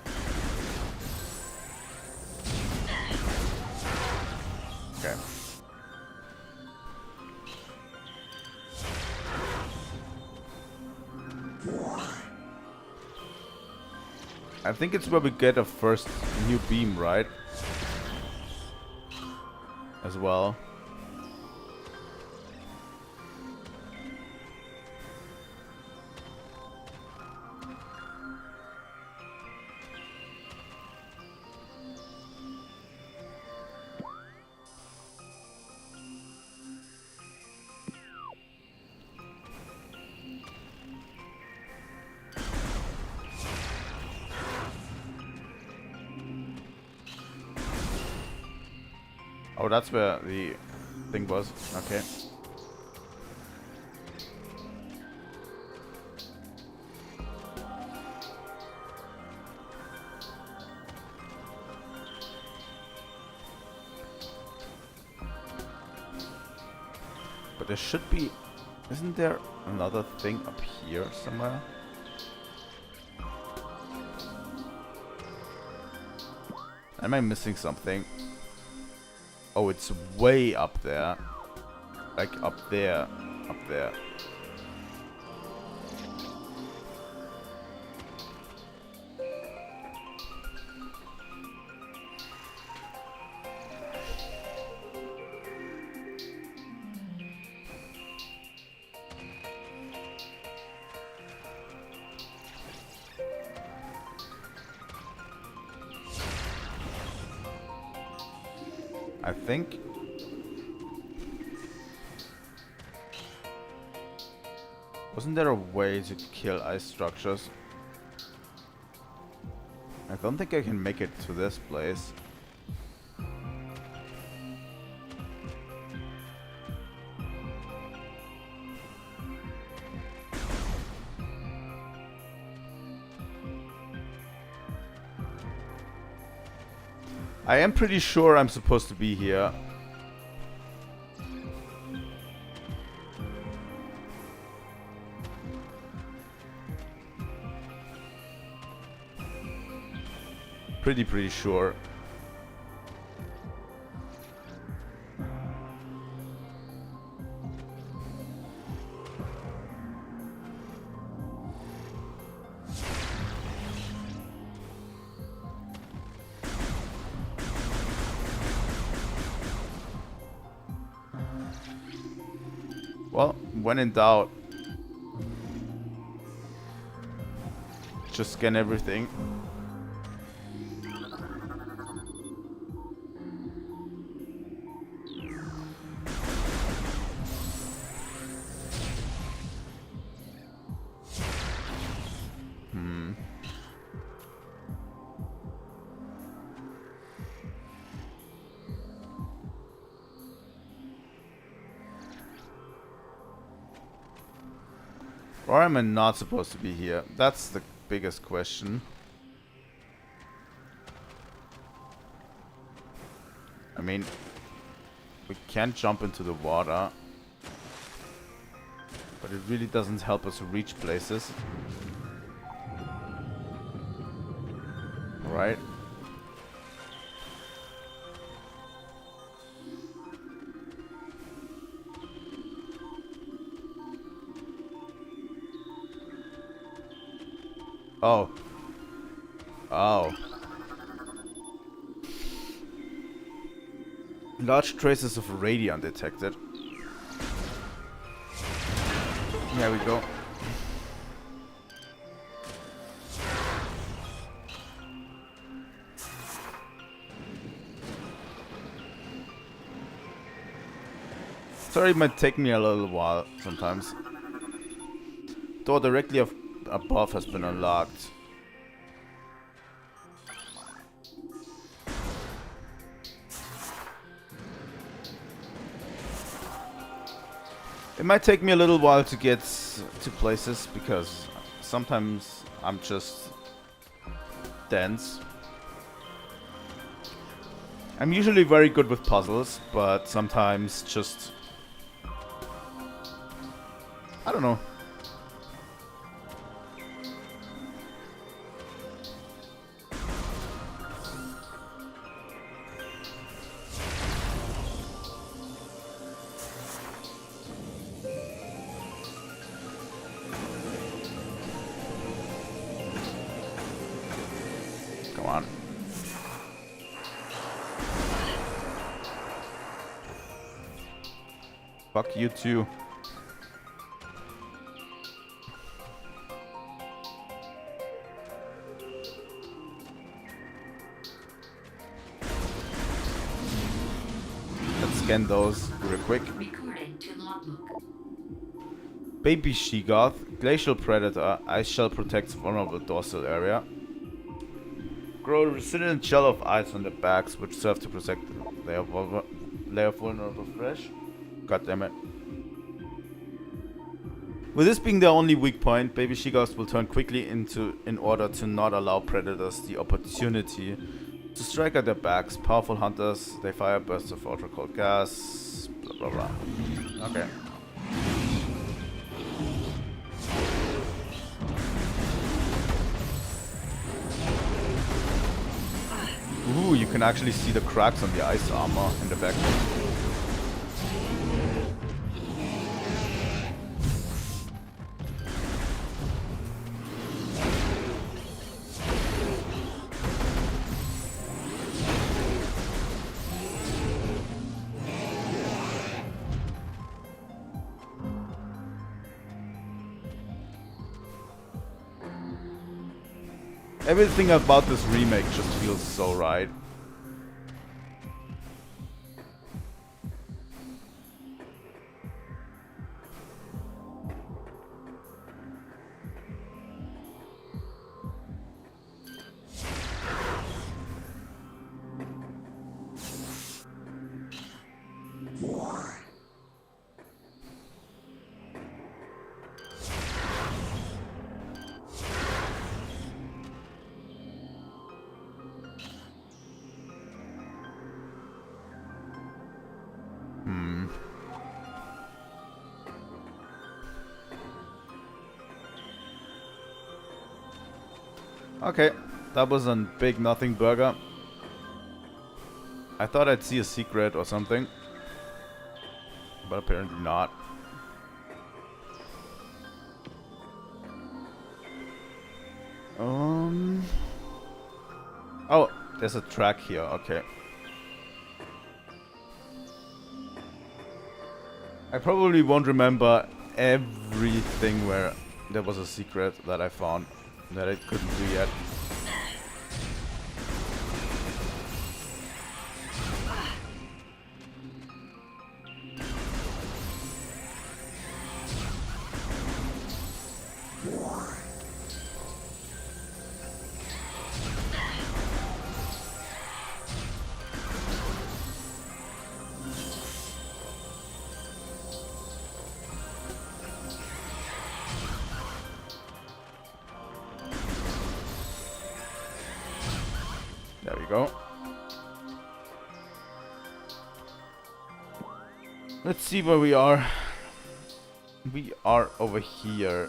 Okay. I think it's where we get a first new beam, right? As well. Oh, that's where the thing was. Okay. But there should be Isn't there another thing up here somewhere? Am I missing something? Oh, it's way up there. Like up there. Up there. I think. Wasn't there a way to kill ice structures? I don't think I can make it to this place. I am pretty sure I'm supposed to be here. Pretty sure. Well, when in doubt, just scan everything. Or am I not supposed to be here? That's the biggest question. I mean, we can't jump into the water, but it really doesn't help us reach places. Right? Oh. Oh. Large traces of radion detected. There we go. Sorry, it might take me a little while sometimes. Door directly above has been unlocked. It might take me a little while to get to places because sometimes I'm just dense. I'm usually very good with puzzles, but sometimes just... I don't know. Come on. Fuck you too. Let's scan those real quick. Recording to logbook. Baby Sheegoth, Glacial Predator, Ice Shell protects vulnerable dorsal area. Grow a resilient shell of ice on their backs, which serve to protect their vulnerable flesh. God damn it. With this being their only weak point, Baby Sheegoths will turn quickly in order to not allow predators the opportunity to strike at their backs. Powerful hunters, they fire bursts of ultra cold gas, blah blah blah. Okay. Ooh, you can actually see the cracks on the ice armor in the background. Everything about this remake just feels so right. Okay, that was a big nothing burger. I thought I'd see a secret or something, but apparently not. Oh, there's a track here, okay. I probably won't remember everything where there was a secret that I found that I couldn't do yet. There we go. Let's see where we are. We are over here.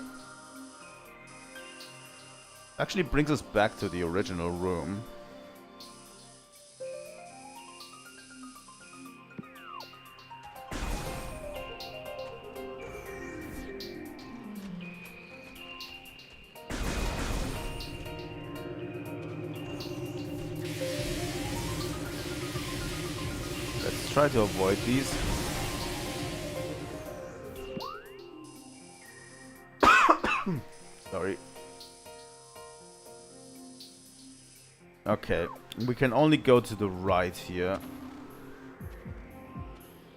Actually brings us back to the original room. Try to avoid these. Sorry. Okay, we can only go to the right here.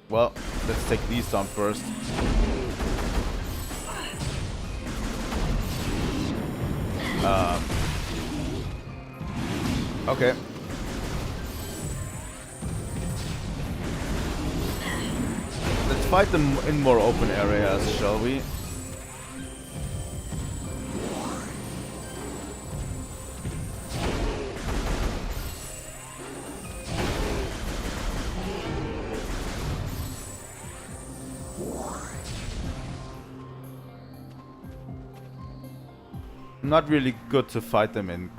Well, let's take these down first. Okay. Let's fight them in more open areas, shall we? Not really good to fight them in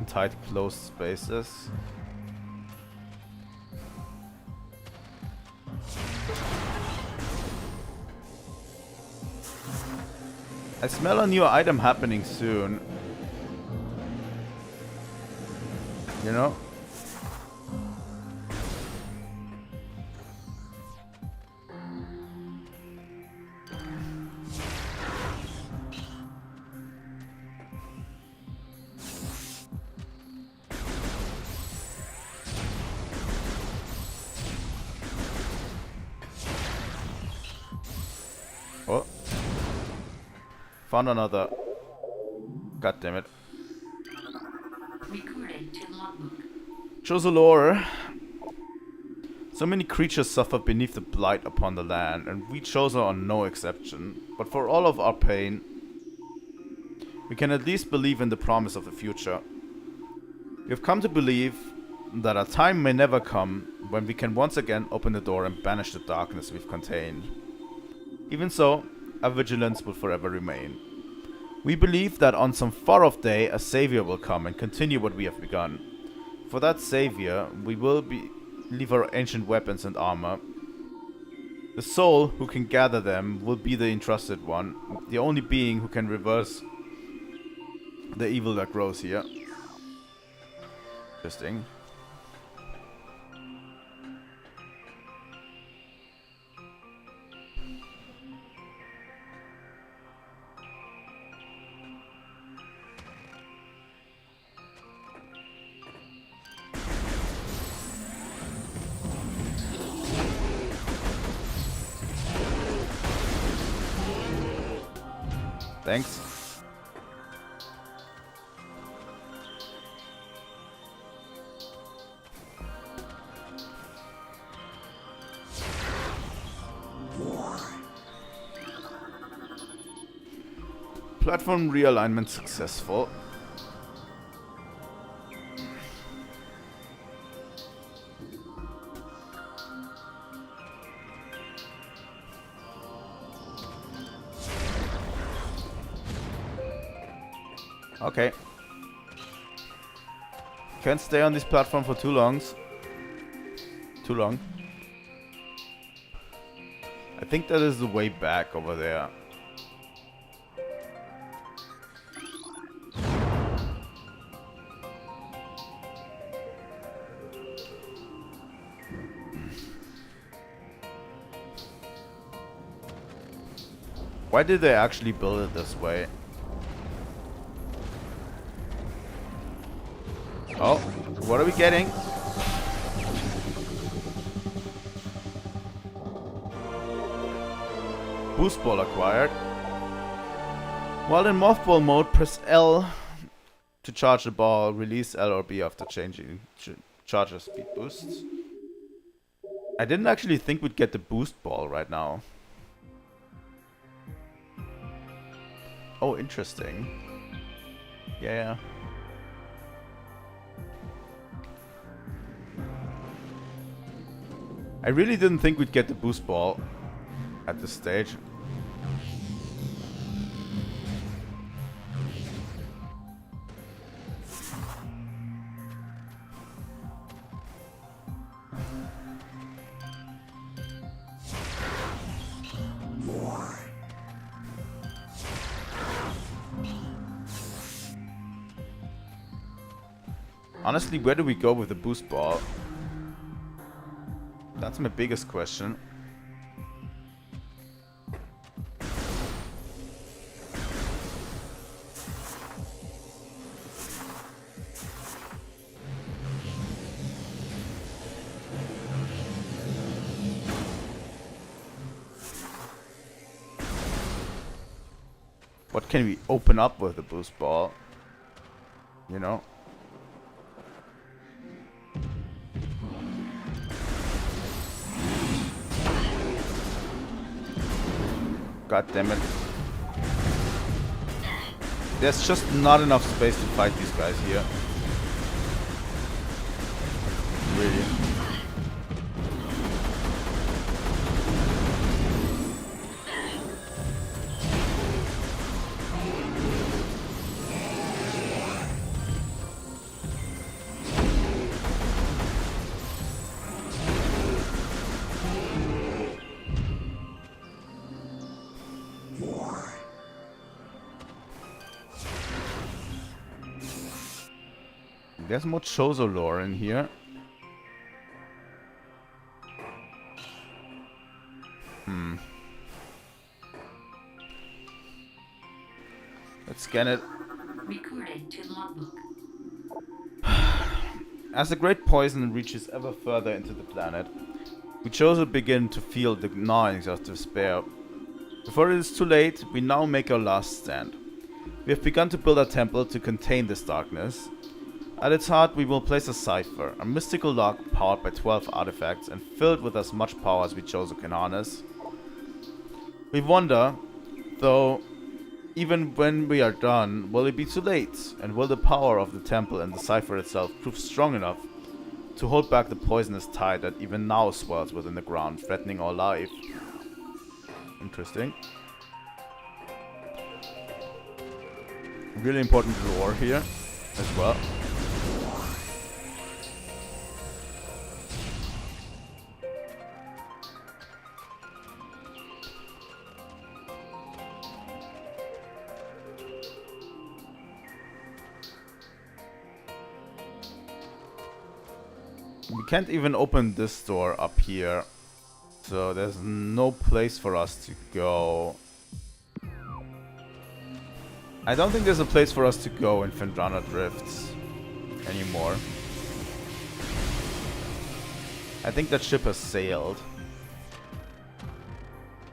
tight closed spaces. I smell a new item happening soon. You know? Oh. Found another. God damn it. Recording to logbook. Chozo lore. So many creatures suffer beneath the blight upon the land, and we Chozo are no exception. But for all of our pain, we can at least believe in the promise of the future. We have come to believe that a time may never come when we can once again open the door and banish the darkness we've contained. Even so, our vigilance will forever remain. We believe that on some far-off day, a savior will come and continue what we have begun. for that savior, we will leave our ancient weapons and armor. The soul who can gather them will be the entrusted one, the only being who can reverse the evil that grows here. Interesting. Thanks. Platform realignment successful. Okay. Can't stay on this platform for too long. I think that is the way back over there. Why did they actually build it this way? Oh, what are we getting? Boost ball acquired. While in mothball mode, press L to charge the ball, release L or B after changing charger speed boosts. I didn't actually think we'd get the boost ball right now. Oh, interesting. Yeah. I really didn't think we'd get the boost ball at this stage. Honestly, where do we go with the boost ball? That's my biggest question. What can we open up with the boost ball? You know? God damn it. There's just not enough space to fight these guys here. Really. There's more Chozo lore in here. Let's scan it. Recorded to logbook. As the great poison reaches ever further into the planet, we Chozo begin to feel the gnawings of despair. Before it is too late, we now make our last stand. We have begun to build a temple to contain this darkness. At its heart, we will place a cipher, a mystical lock powered by 12 artifacts and filled with as much power as we Chozo can harness. We wonder, though, even when we are done, will it be too late? And will the power of the temple and the cipher itself prove strong enough to hold back the poisonous tide that even now swirls within the ground, threatening our life? Interesting. Really important lore here as well. can't even open this door up here. So there's no place for us to go. I don't think there's a place for us to go in Phendrana Drifts anymore. I think that ship has sailed.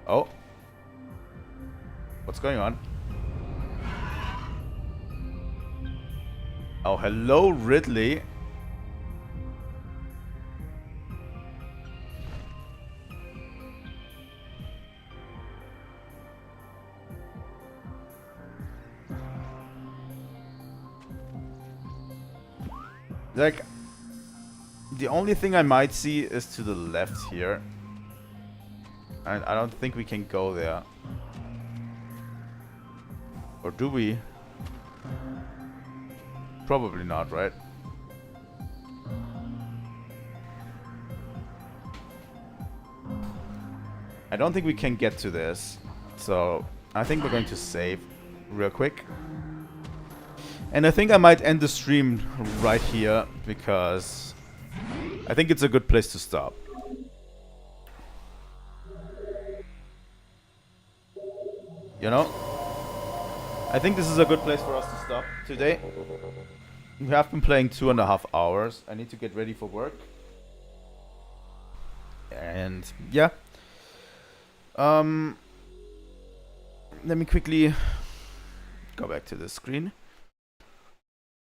Oh. What's going on? Oh, hello, Ridley. Like, the only thing I might see is to the left here. And I don't think we can go there. Or do we? Probably not, right? I don't think we can get to this. So, I think we're going to save real quick. And I think I might end the stream right here, because I think it's a good place to stop. You know? I think this is a good place for us to stop today. We have been playing 2.5 hours. I need to get ready for work. And yeah. Let me quickly go back to the screen.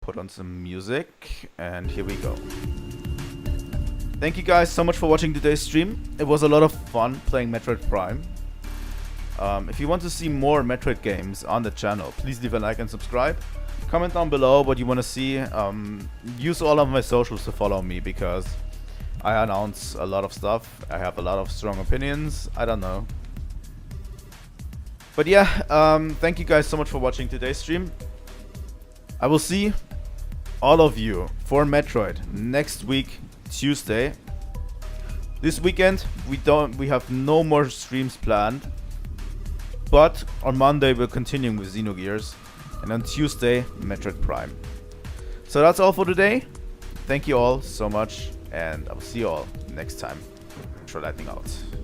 Put on some music, and here we go. Thank you guys so much for watching today's stream. It was a lot of fun playing Metroid Prime. If you want to see more Metroid games on the channel, please leave a like and subscribe. Comment down below what you want to see. Use all of my socials to follow me, because I announce a lot of stuff. I have a lot of strong opinions. I don't know. But yeah, thank you guys so much for watching today's stream. I will see all of you for Metroid next week, Tuesday. This weekend we have no more streams planned, but on Monday we're continuing with Xenogears, and on Tuesday Metroid Prime. So that's all for today. Thank you all so much, and I'll see you all next time. Trilightning out.